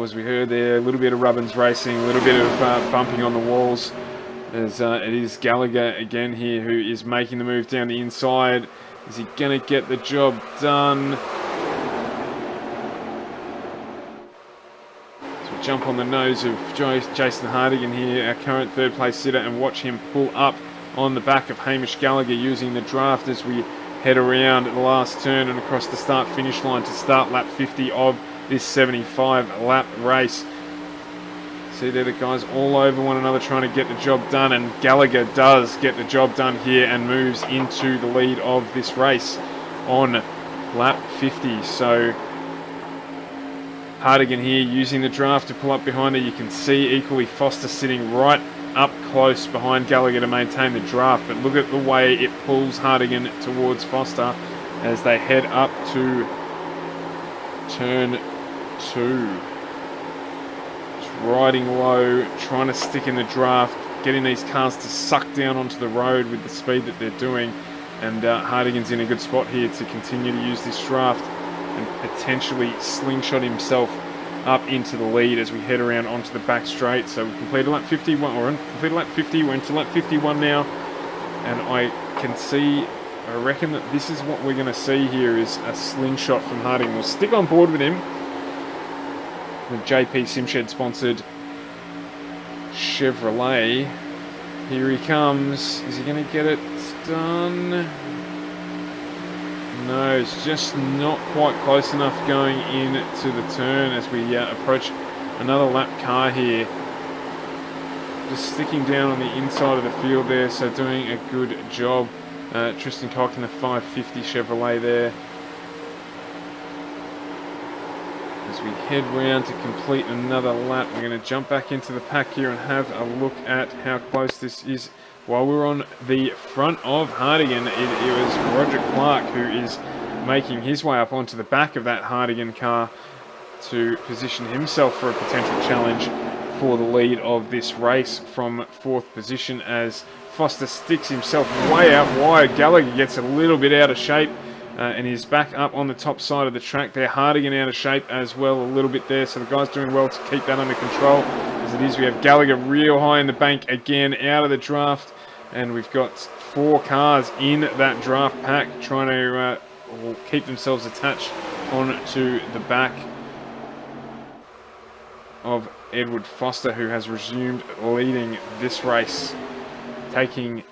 Speaker 1: As we heard there, a little bit of Rubbins racing, a little bit of bumping on the walls. As it is Gallagher again here who is making the move down the inside. Is he going to get the job done? So we jump on the nose of Jason Hardigan here, our current third place sitter, and watch him pull up on the back of Hamish Gallagher using the draft as we head around the last turn and across the start-finish line to start lap 50 of this 75 lap race. See there, the guys all over one another trying to get the job done, and Gallagher does get the job done here and moves into the lead of this race on lap 50. So Hardigan here using the draft to pull up behind her. You can see equally Foster sitting right up close behind Gallagher to maintain the draft, but look at the way it pulls Hardigan towards Foster as they head up to turn 2. Just riding low, trying to stick in the draft, getting these cars to suck down onto the road with the speed that they're doing. And Hardigan's in a good spot here to continue to use this draft and potentially slingshot himself up into the lead as we head around onto the back straight. So we've completed lap 51, or completed lap 50, we're into lap 51 now. And I reckon that this is what we're going to see here, is a slingshot from Hardigan. We'll stick on board with him. The JP Simshed sponsored Chevrolet. Here he comes. Is he going to get it done? No, it's just not quite close enough going into the turn as we approach another lap car here. Just sticking down on the inside of the field there, so doing a good job. Tristan Koch in the 550 Chevrolet there. As we head round to complete another lap, we're going to jump back into the pack here and have a look at how close this is. While we're on the front of Hardigan, it was Roger Clark who is making his way up onto the back of that Hardigan car to position himself for a potential challenge for the lead of this race from 4th position, as Foster sticks himself way out wide. Gallagher gets a little bit out of shape and is back up on the top side of the track there. Hardigan out of shape as well a little bit there, so the guy's doing well to keep that under control. As it is, we have Gallagher real high in the bank again, out of the draft, and we've got 4 cars in that draft pack trying to keep themselves attached onto the back of Edward Foster, who has resumed leading this race, taking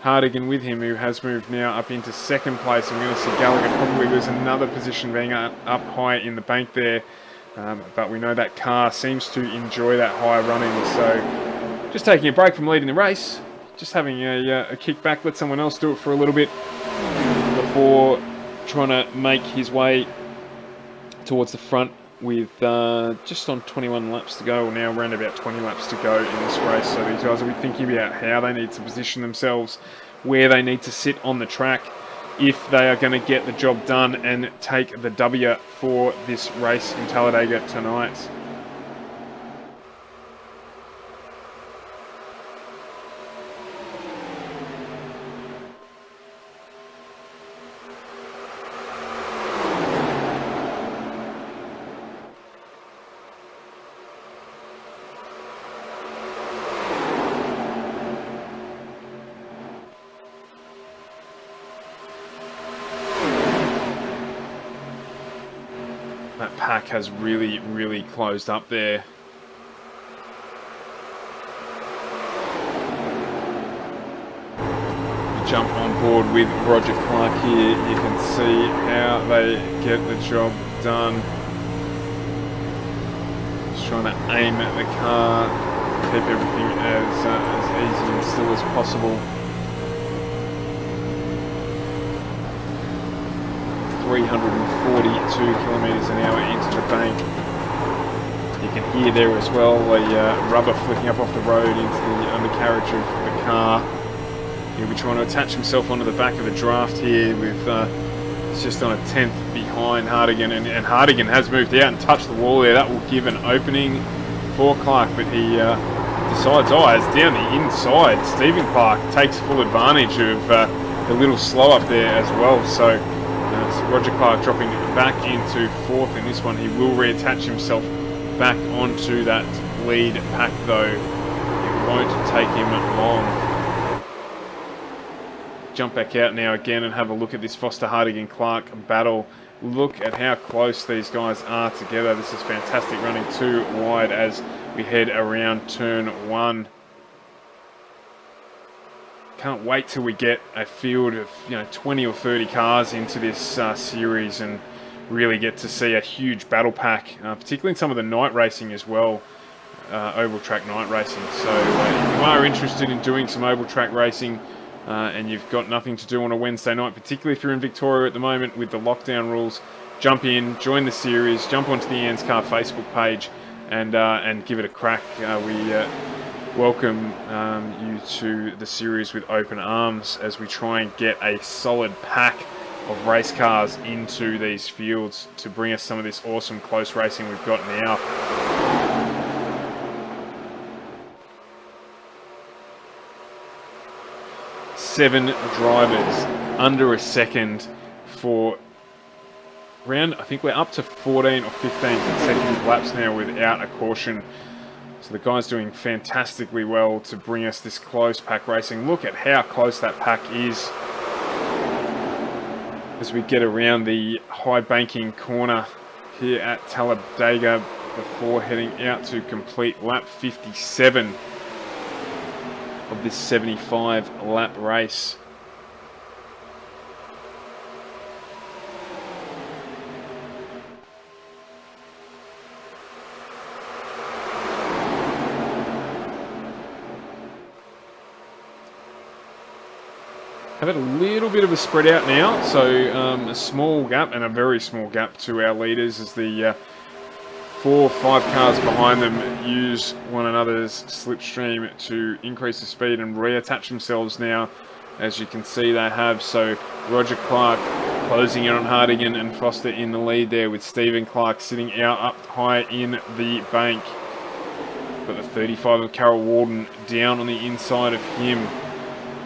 Speaker 1: Hardigan with him, who has moved now up into second place. I'm going to see Gallagher probably lose another position, being up high in the bank there. But we know that car seems to enjoy that high running, so just taking a break from leading the race, just having a kick back, let someone else do it for a little bit before trying to make his way towards the front with just on 21 laps to go, or now around about 20 laps to go in this race. So these guys will be thinking about how they need to position themselves, where they need to sit on the track, if they are going to get the job done and take the W for this race in Talladega tonight. That pack has really closed up there. Jump on board with Roger Clark here. You can see how they get the job done. Just trying to aim at the car, keep everything as easy and still as possible. 342 kilometres an hour into the bank. You can hear there as well the rubber flicking up off the road into the undercarriage of the car. He'll be trying to attach himself onto the back of the draft here with it's just on a 10th behind Hardigan, and Hardigan has moved out and touched the wall there. That will give an opening for Clark, but he decides, it's down the inside. Stephen Clark takes full advantage of the little slow up there as well. So Roger Clark dropping back into fourth in this one. He will reattach himself back onto that lead pack though. It won't take him long. Jump back out now again and have a look at this Foster Hardigan Clark battle. Look at how close these guys are together. This is fantastic, running too wide as we head around turn one. Can't wait till we get a field of 20 or 30 cars into this series and really get to see a huge battle pack, particularly in some of the night racing as well, oval track night racing. So if you are interested in doing some oval track racing and you've got nothing to do on a Wednesday night, particularly if you're in Victoria at the moment with the lockdown rules, jump in, join the series, jump onto the ANZCAR Facebook page and give it a crack. We welcome you to the series with open arms as we try and get a solid pack of race cars into these fields to bring us some of this awesome close racing we've got now. Seven drivers under a second for round, I think we're up to 14 or 15 consecutive laps now without a caution. So the guy's doing fantastically well to bring us this close pack racing. Look at how close that pack is as we get around the high banking corner here at Talladega before heading out to complete lap 57 of this 75 lap race. Have it a little bit of a spread out now, so a small gap and a very small gap to our leaders as the 4 or 5 cars behind them use one another's slipstream to increase the speed and reattach themselves now, as you can see they have. So Roger Clark closing in on Hardigan and Foster in the lead there, with Stephen Clark sitting out up high in the bank. Got the 35 of Carroll Walden down on the inside of him,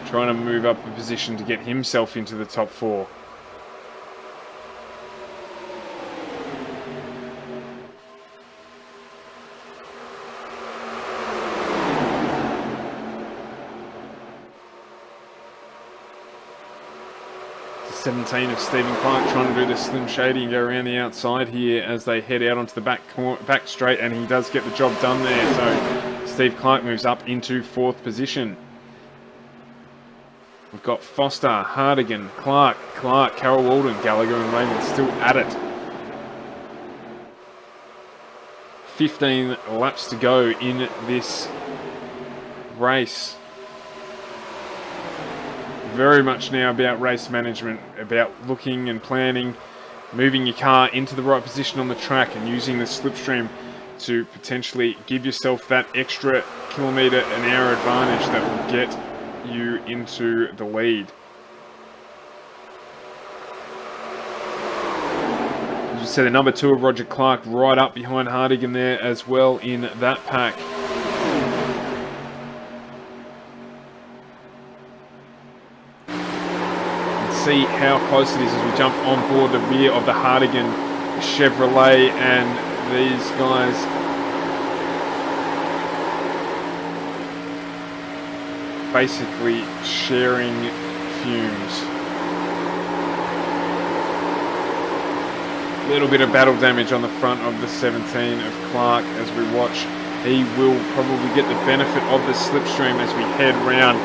Speaker 1: trying to move up a position to get himself into the top 4. 17 of Stephen Clark trying to do the slim shady and go around the outside here as they head out onto the back straight, and he does get the job done there. So Steve Clark moves up into 4th position. We've got Foster, Hardigan, Clark, Carroll Walden, Gallagher and Raymond still at it. 15 laps to go in this race. Very much now about race management, about looking and planning, moving your car into the right position on the track and using the slipstream to potentially give yourself that extra kilometre an hour advantage that will get you into the lead. As we said, the number 2 of Roger Clark right up behind Hardigan there as well in that pack. See how close it is as we jump on board the rear of the Hardigan Chevrolet, and these guys basically sharing fumes. A little bit of battle damage on the front of the 17 of Clark as we watch. He will probably get the benefit of the slipstream as we head round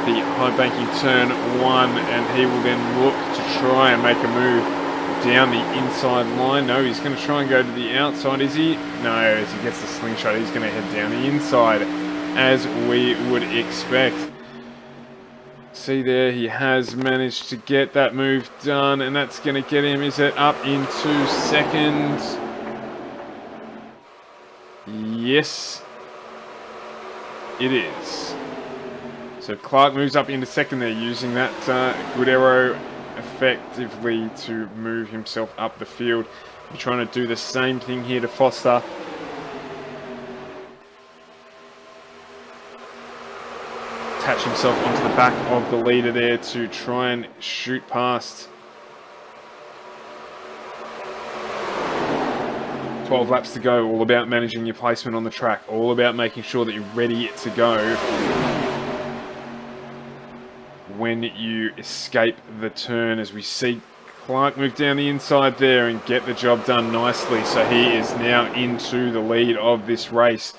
Speaker 1: the high banking turn 1, and he will then look to try and make a move down the inside line. No, he's going to try and go to the outside, is he? No, as he gets the slingshot, he's going to head down the inside, as we would expect. See there, he has managed to get that move done, and that's going to get him, is it, up into 2nd? Yes, it is. So Clark moves up into 2nd there, using that good arrow effectively to move himself up the field. He's trying to do the same thing here to Foster. Attach himself onto the back of the leader there to try and shoot past. 12 laps to go, all about managing your placement on the track, all about making sure that you're ready to go when you escape the turn, as we see Clark move down the inside there and get the job done nicely. So he is now into the lead of this race.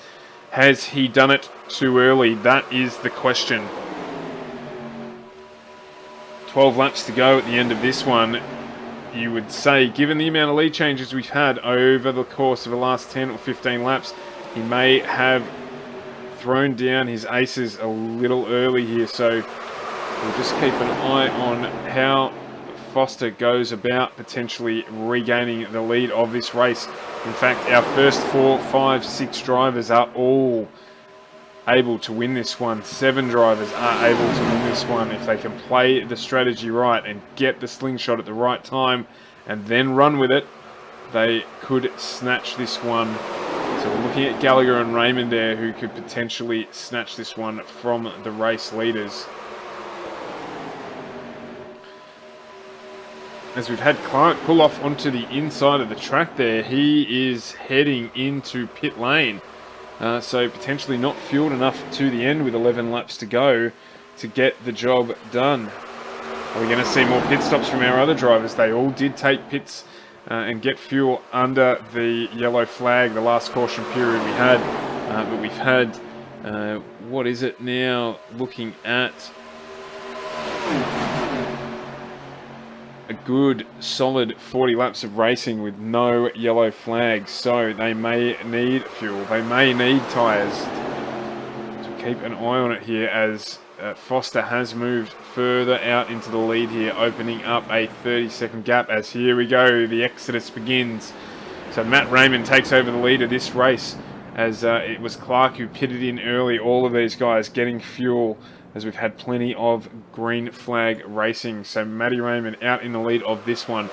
Speaker 1: Has he done it too early? That is the question. 12 laps to go at the end of this one. You would say, given the amount of lead changes we've had over the course of the last 10 or 15 laps, he may have thrown down his aces a little early here. So we'll just keep an eye on how Foster goes about potentially regaining the lead of this race. In fact, our first 4, 5, 6 drivers are all able to win this one. 7 drivers are able to win this one if they can play the strategy right and get the slingshot at the right time and then run with it. They could snatch this one. So we're looking at Gallagher and Raymond there, who could potentially snatch this one from the race leaders. As we've had Clark pull off onto the inside of the track there, he is heading into pit lane. So potentially not fueled enough to the end with 11 laps to go to get the job done. Are we going to see more pit stops from our other drivers? They all did take pits and get fuel under the yellow flag, the last caution period we had. But we've had, what is it now, looking at a good solid 40 laps of racing with no yellow flags, so they may need fuel, they may need tyres. So keep an eye on it here as Foster has moved further out into the lead here, opening up a 30-second gap as here we go, the exodus begins. So Matt Raymond takes over the lead of this race as it was Clark who pitted in early, all of these guys getting fuel as we've had plenty of green flag racing. So Matty Raymond out in the lead of this one.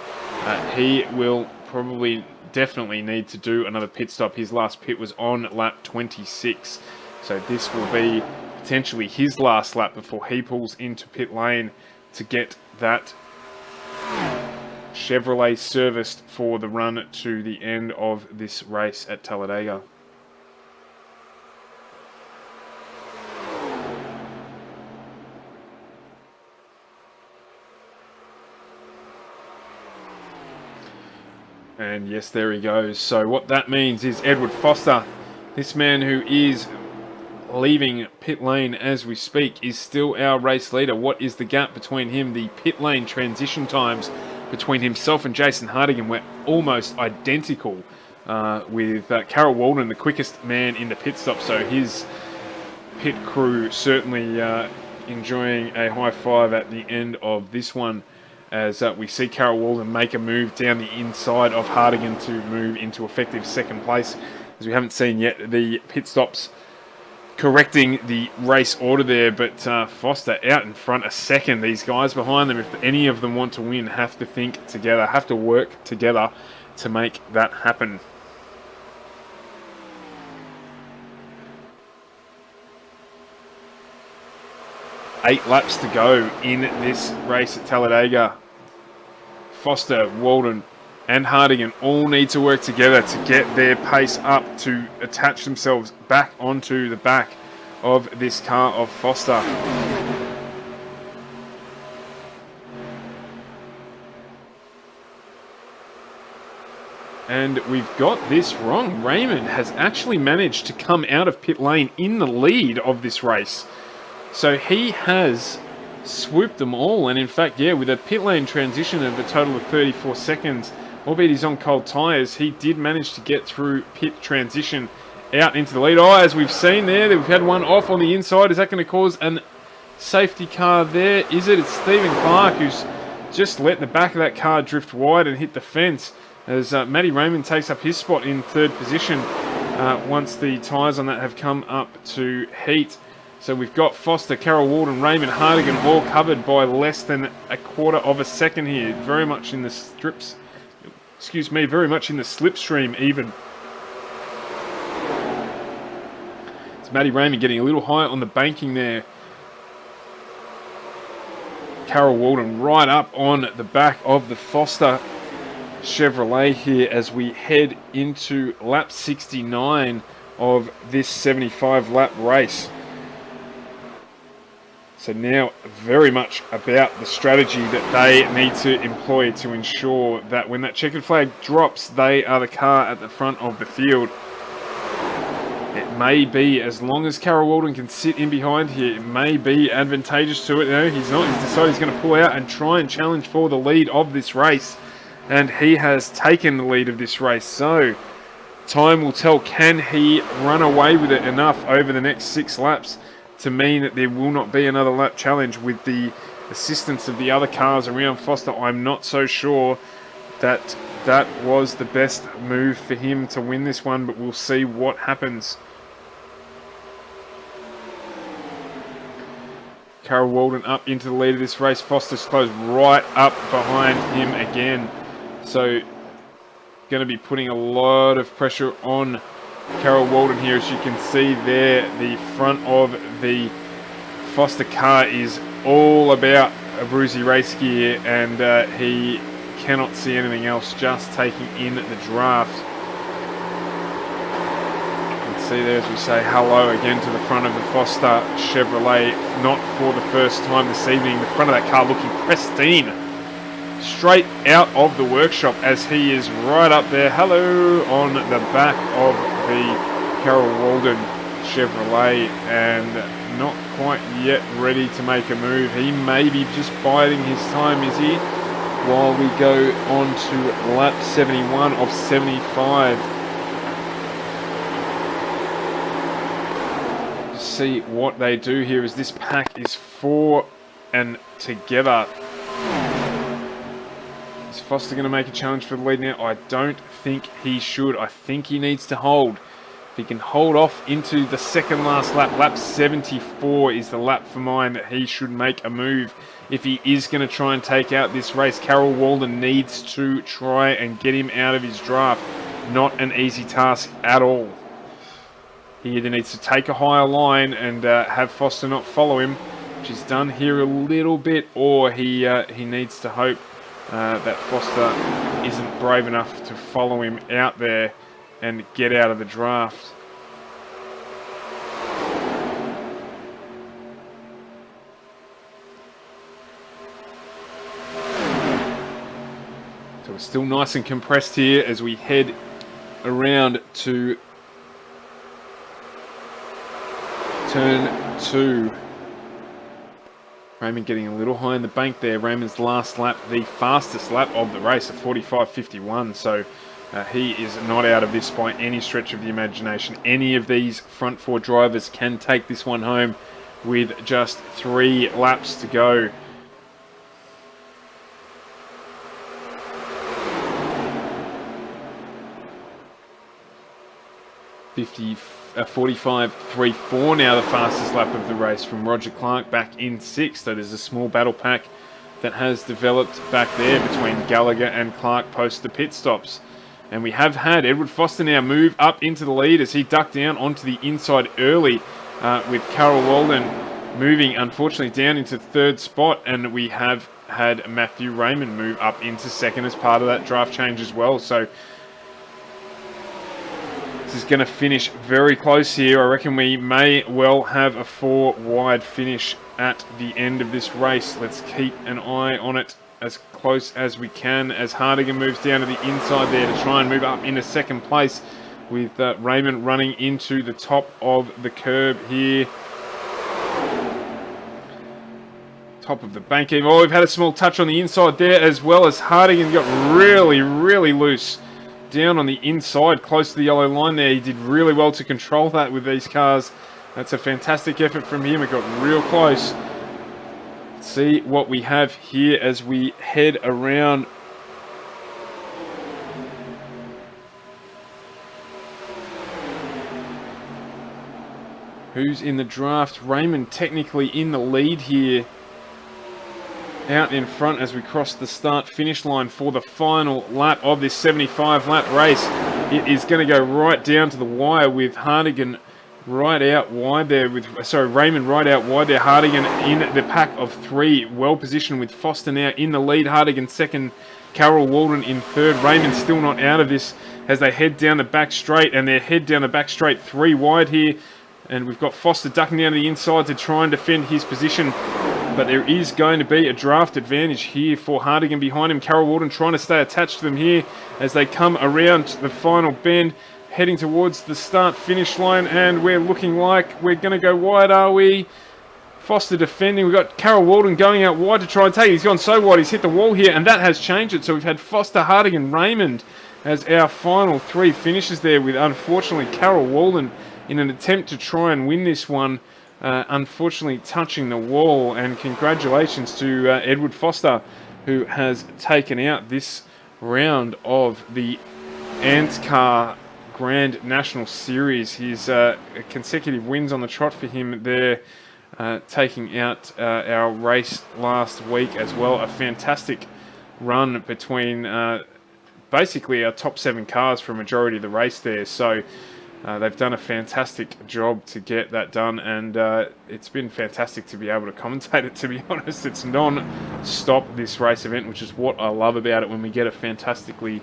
Speaker 1: He will probably definitely need to do another pit stop. His last pit was on lap 26. So this will be potentially his last lap before he pulls into pit lane to get that Chevrolet serviced for the run to the end of this race at Talladega. And yes, there he goes. So what that means is Edward Foster, this man who is leaving pit lane as we speak, is still our race leader. What is the gap between him? The pit lane transition times between himself and Jason Hardigan were almost identical, with Carol Walden the quickest man in the pit stop. So his pit crew certainly enjoying a high five at the end of this one, as we see Carol Walden make a move down the inside of Hardigan to move into effective second place, as we haven't seen yet the pit stops correcting the race order there. But Foster out in front a second. These guys behind them, if any of them want to win, have to think together, have to work together to make that happen. Eight laps to go in this race at Talladega. Foster, Walden and Hardigan all need to work together to get their pace up, to attach themselves back onto the back of this car of Foster. And we've got this wrong. Raymond has actually managed to come out of pit lane in the lead of this race. So he has swooped them all, and in fact, yeah, with a pit lane transition of a total of 34 seconds, albeit he's on cold tyres, he did manage to get through pit transition out into the lead. Oh, as we've seen there, we've had one off on the inside. Is that going to cause a safety car there? Is it? It's Stephen Clark who's just let the back of that car drift wide and hit the fence, as Matty Raymond takes up his spot in third position once the tyres on that have come up to heat. So we've got Foster, Carol Walden, Raymond, Hardigan all covered by less than a quarter of a second here. Very much in the strips, excuse me, very much in the slipstream even. It's Matty Raymond getting a little high on the banking there. Carol Walden right up on the back of the Foster Chevrolet here as we head into lap 69 of this 75 lap race. So now very much about the strategy that they need to employ to ensure that when that checkered flag drops, they are the car at the front of the field. It may be, as long as Carol Walden can sit in behind here, it may be advantageous to it. No, he's not. He's decided he's going to pull out and try and challenge for the lead of this race. And he has taken the lead of this race. So time will tell, can he run away with it enough over the next 6 laps to mean that there will not be another lap challenge with the assistance of the other cars around Foster. I'm not so sure that that was the best move for him to win this one, but we'll see what happens. Carol Walden up into the lead of this race. Foster's closed right up behind him again. So going to be putting a lot of pressure on Carol Walden here. As you can see there, the front of the Foster car is all about a Brucey race gear, and he cannot see anything else, just taking in the draft. You can see there as we say hello again to the front of the Foster Chevrolet, not for the first time this evening. The front of that car looking pristine, straight out of the workshop, as he is right up there. Hello on the back of the Carol Walden Chevrolet, and not quite yet ready to make a move. He may be just biding his time, is he? While we go on to lap 71 of 75. See what they do here, as this pack is 4 and together. Is Foster going to make a challenge for the lead now? I don't think he should. I think he needs to hold. If he can hold off into the second last lap, lap 74 is the lap for mine that he should make a move. If he is going to try and take out this race, Carol Walden needs to try and get him out of his draft. Not an easy task at all. He either needs to take a higher line and have Foster not follow him, which he's done here a little bit, or he needs to hope that Foster isn't brave enough to follow him out there and get out of the draft. So we're still nice and compressed here as we head around to turn 2. Raymond getting a little high in the bank there. Raymond's last lap, the fastest lap of the race, a 45.51. So he is not out of this by any stretch of the imagination. Any of these front 4 drivers can take this one home with just 3 laps to go. .45.34 now, the fastest lap of the race from Roger Clark back in 6th. So there's a small battle pack that has developed back there between Gallagher and Clark post the pit stops. And we have had Edward Foster now move up into the lead as he ducked down onto the inside early with Carol Walden moving unfortunately down into 3rd spot. And we have had Matthew Raymond move up into 2nd as part of that draft change as well. So is going to finish very close here. I reckon we may well have a 4-wide finish at the end of this race. Let's keep an eye on it as close as we can as Hardigan moves down to the inside there to try and move up into 2nd place with Raymond running into the top of the curb here. Top of the bank even. Oh, we've had a small touch on the inside there as well as Hardigan got really, really loose down on the inside, close to the yellow line there. He did really well to control that with these cars. That's a fantastic effort from him. It got real close. Let's see what we have here as we head around. Who's in the draft? Raymond technically in the lead here. Out in front as we cross the start-finish line for the final lap of this 75-lap race. It is going to go right down to the wire with Hardigan right out wide there. Raymond right out wide there. Hardigan in the pack of 3, well positioned with Foster now in the lead. Hardigan 2nd, Carol Walden in 3rd. Raymond still not out of this as they head down the back straight, and they head down the back straight 3 wide here. And we've got Foster ducking down to the inside to try and defend his position. But there is going to be a draft advantage here for Hardigan behind him. Carol Walden trying to stay attached to them here as they come around the final bend, heading towards the start-finish line. And we're looking like we're going to go wide, are we? Foster defending. We've got Carol Walden going out wide to try and take it. He's gone so wide, he's hit the wall here, and that has changed it. So we've had Foster, Hardigan, Raymond as our final 3 finishes there, with unfortunately Carol Walden in an attempt to try and win this one. Unfortunately touching the wall, and congratulations to Edward Foster, who has taken out this round of the ANZCAR Grand National Series. His consecutive wins on the trot for him there, taking out our race last week as well. A fantastic run between basically our top 7 cars for a majority of the race there. So they've done a fantastic job to get that done, and it's been fantastic to be able to commentate it, to be honest. It's non-stop, this race event, which is what I love about it when we get a fantastically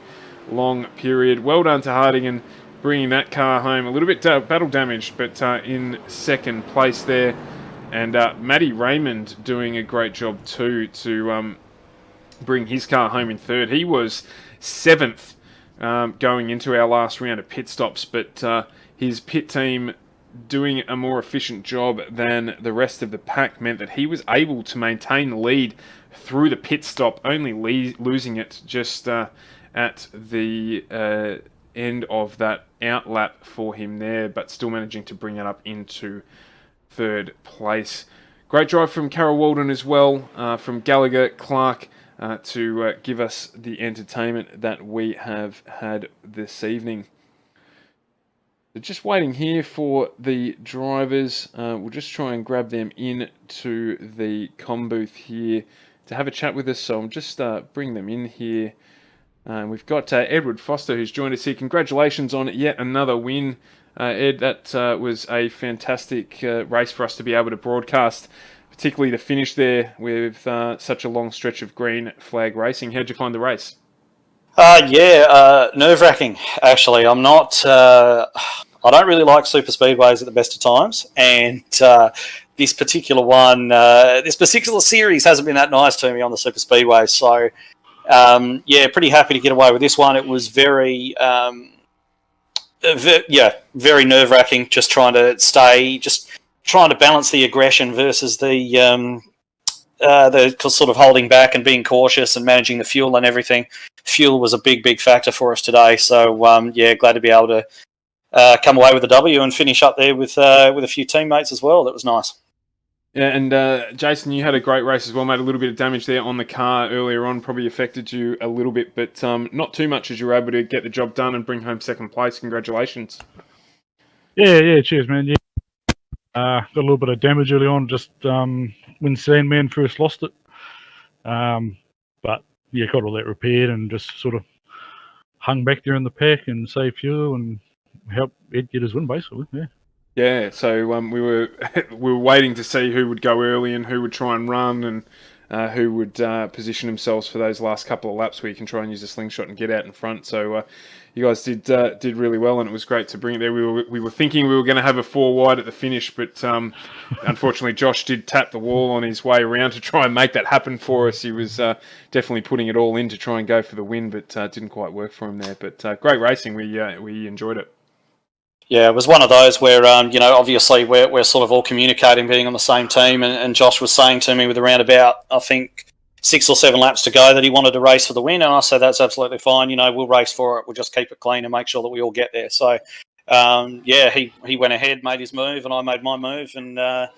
Speaker 1: long period. Well done to Hardigan, bringing that car home. A little bit battle damaged, but in 2nd place there. And Matty Raymond doing a great job too to bring his car home in 3rd. He was 7th. Going into our last round of pit stops, but his pit team doing a more efficient job than the rest of the pack meant that he was able to maintain the lead through the pit stop, only losing it just at the end of that out lap for him there, but still managing to bring it up into 3rd place. Great drive from Carol Walden as well, from Gallagher, Clark, to give us the entertainment that we have had this evening. So just waiting here for the drivers. We'll just try and grab them into the comm booth here to have a chat with us. So I'm just bring them in here. We've got Edward Foster, who's joined us here. Congratulations on yet another win, Ed. That was a fantastic race for us to be able to broadcast, particularly the finish there with such a long stretch of green flag racing. How'd you find the race?
Speaker 2: Nerve-wracking, actually. I'm not... I don't really like super speedways at the best of times, and this particular one, this particular series hasn't been that nice to me on the super speedways, so pretty happy to get away with this one. It was very very nerve-wracking, just trying to balance the aggression versus the sort of holding back and being cautious and managing the fuel and everything. Fuel was a big factor for us today, so glad to be able to come away with a W and finish up there with a few teammates as well. That was nice.
Speaker 1: Yeah, and Jason, you had a great race as well, mate. A little bit of damage there on the car earlier on probably affected you a little bit, but not too much as you were able to get the job done and bring home second place. Congratulations.
Speaker 3: Yeah, cheers, man. Yeah, got a little bit of damage early on, just when Sandman first lost it. But yeah, got all that repaired and just sort of hung back there in the pack and saved fuel and helped Ed get his win, basically. Yeah.
Speaker 1: Yeah, so we were waiting to see who would go early and who would try and run and who would position themselves for those last couple of laps where you can try and use a slingshot and get out in front. So you guys did really well, and it was great to bring it there. We were thinking we were going to have a 4 wide at the finish, but unfortunately Josh did tap the wall on his way around to try and make that happen for us. He was definitely putting it all in to try and go for the win, but didn't quite work for him there. But great racing. We enjoyed it.
Speaker 2: Yeah, it was one of those where, obviously we're sort of all communicating, being on the same team, and Josh was saying to me with around about, I think, 6 or 7 laps to go that he wanted to race for the win, and I said, that's absolutely fine, we'll race for it, we'll just keep it clean and make sure that we all get there. So, he went ahead, made his move, and I made my move, and then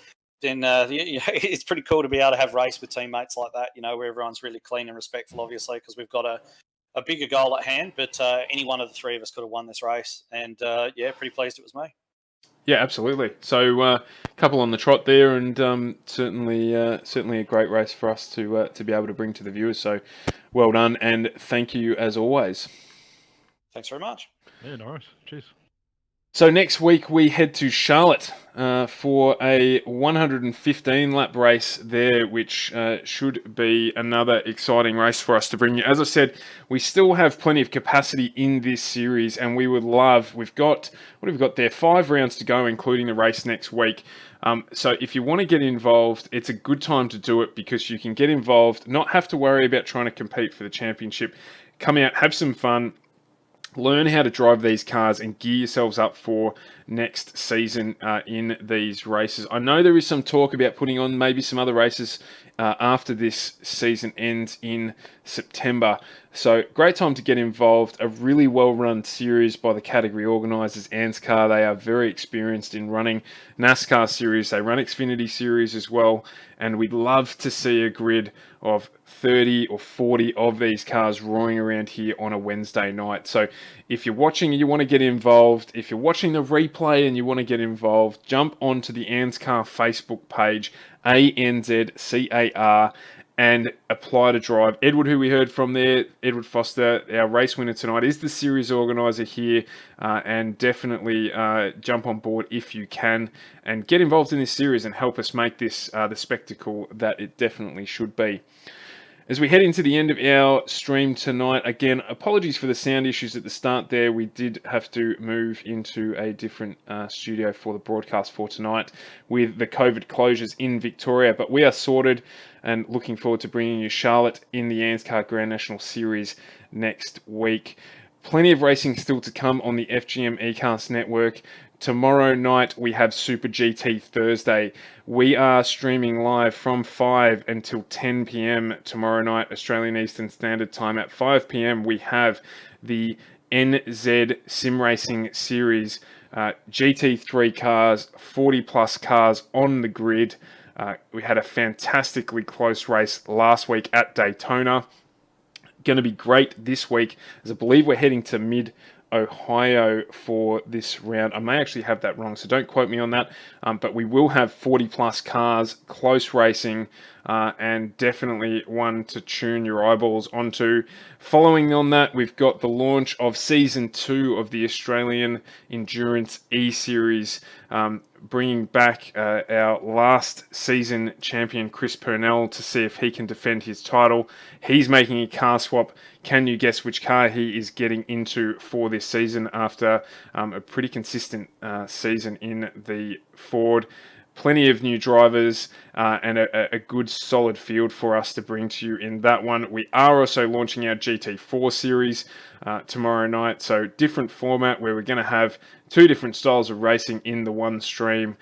Speaker 2: it's pretty cool to be able to have race with teammates like that, where everyone's really clean and respectful, obviously, because we've got a bigger goal at hand, but any one of the three of us could have won this race, and pretty pleased it was me.
Speaker 1: Yeah, absolutely. So a couple on the trot there, and certainly a great race for us to be able to bring to the viewers. So well done, and thank you as always.
Speaker 2: Thanks very much.
Speaker 3: Yeah, no worries. Cheers.
Speaker 1: So next week we head to Charlotte for a 115 lap race there, which should be another exciting race for us to bring you. As I said, we still have plenty of capacity in this series, and we would love, what have we got there? 5 rounds to go, including the race next week. So if you want to get involved, it's a good time to do it, because you can get involved, not have to worry about trying to compete for the championship. Come out, have some fun, learn how to drive these cars and gear yourselves up for next season in these races. I know there is some talk about putting on maybe some other races after this season ends in September. So great time to get involved. A really well-run series by the category organisers, ANZCAR. They are very experienced in running NASCAR series. They run Xfinity series as well. And we'd love to see a grid of 30 or 40 of these cars roaring around here on a Wednesday night. So if you're watching and you want to get involved, if you're watching the replay and you want to get involved, jump onto the ANZCAR Facebook page, ANZCAR, and apply to drive. Edward, who we heard from there, Edward Foster, our race winner tonight, is the series organiser here, and definitely jump on board if you can and get involved in this series and help us make this the spectacle that it definitely should be. As we head into the end of our stream tonight, again, apologies for the sound issues at the start there. We did have to move into a different studio for the broadcast for tonight with the COVID closures in Victoria, but we are sorted and looking forward to bringing you Charlotte in the ANZCAR Grand National Series next week. Plenty of racing still to come on the FGM eCast network. Tomorrow night we have Super GT Thursday. We are streaming live from 5 until 10 p.m. tomorrow night, Australian Eastern Standard Time. At 5 p.m. we have the NZ Sim Racing Series. GT3 cars, 40 plus cars on the grid. We had a fantastically close race last week at Daytona. Going to be great this week, as I believe we're heading to Mid-Ohio for this round. I may actually have that wrong, so don't quote me on that. But we will have 40 plus cars, close racing, and definitely one to tune your eyeballs onto. Following on that, we've got the launch of Season 2 of the Australian Endurance E-Series, bringing back our last season champion, Chris Purnell, to see if he can defend his title. He's making a car swap. Can you guess which car he is getting into for this season after a pretty consistent season in the Ford? plenty of new drivers and a good solid field for us to bring to you in that one. We are also launching our GT4 series tomorrow night, so different format where we're going to have 2 different styles of racing in the one stream.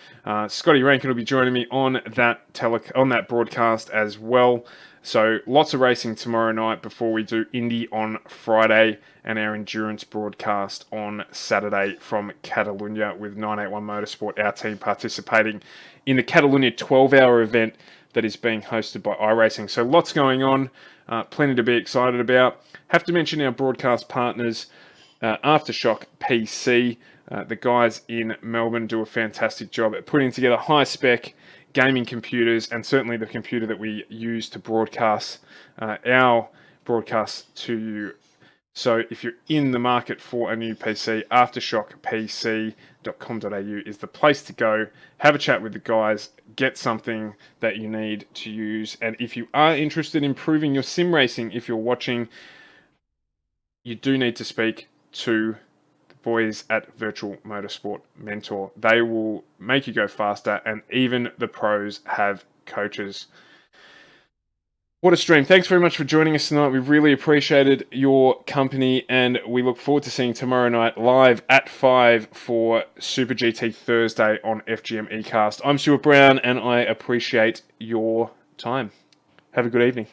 Speaker 1: Scotty Rankin will be joining me on that broadcast as well. So lots of racing tomorrow night before we do Indy on Friday and our endurance broadcast on Saturday from Catalunya with 981 Motorsport, our team participating in the Catalunya 12-hour event that is being hosted by iRacing. So lots going on, plenty to be excited about. Have to mention our broadcast partners, Aftershock PC. The guys in Melbourne do a fantastic job at putting together high-spec gaming computers, and certainly the computer that we use to broadcast our broadcasts to you. So if you're in the market for a new PC, aftershockpc.com.au is the place to go. Have a chat with the guys, get something that you need to use. And if you are interested in improving your sim racing, if you're watching, you do need to speak to boys at Virtual Motorsport Mentor. They will make you go faster, and even the pros have coaches. What a stream. Thanks very much for joining us tonight. We really appreciated your company, and we look forward to seeing tomorrow night live at 5 for Super GT Thursday on FGM eCast. I'm Stuart Brown, and I appreciate your time. Have a good evening.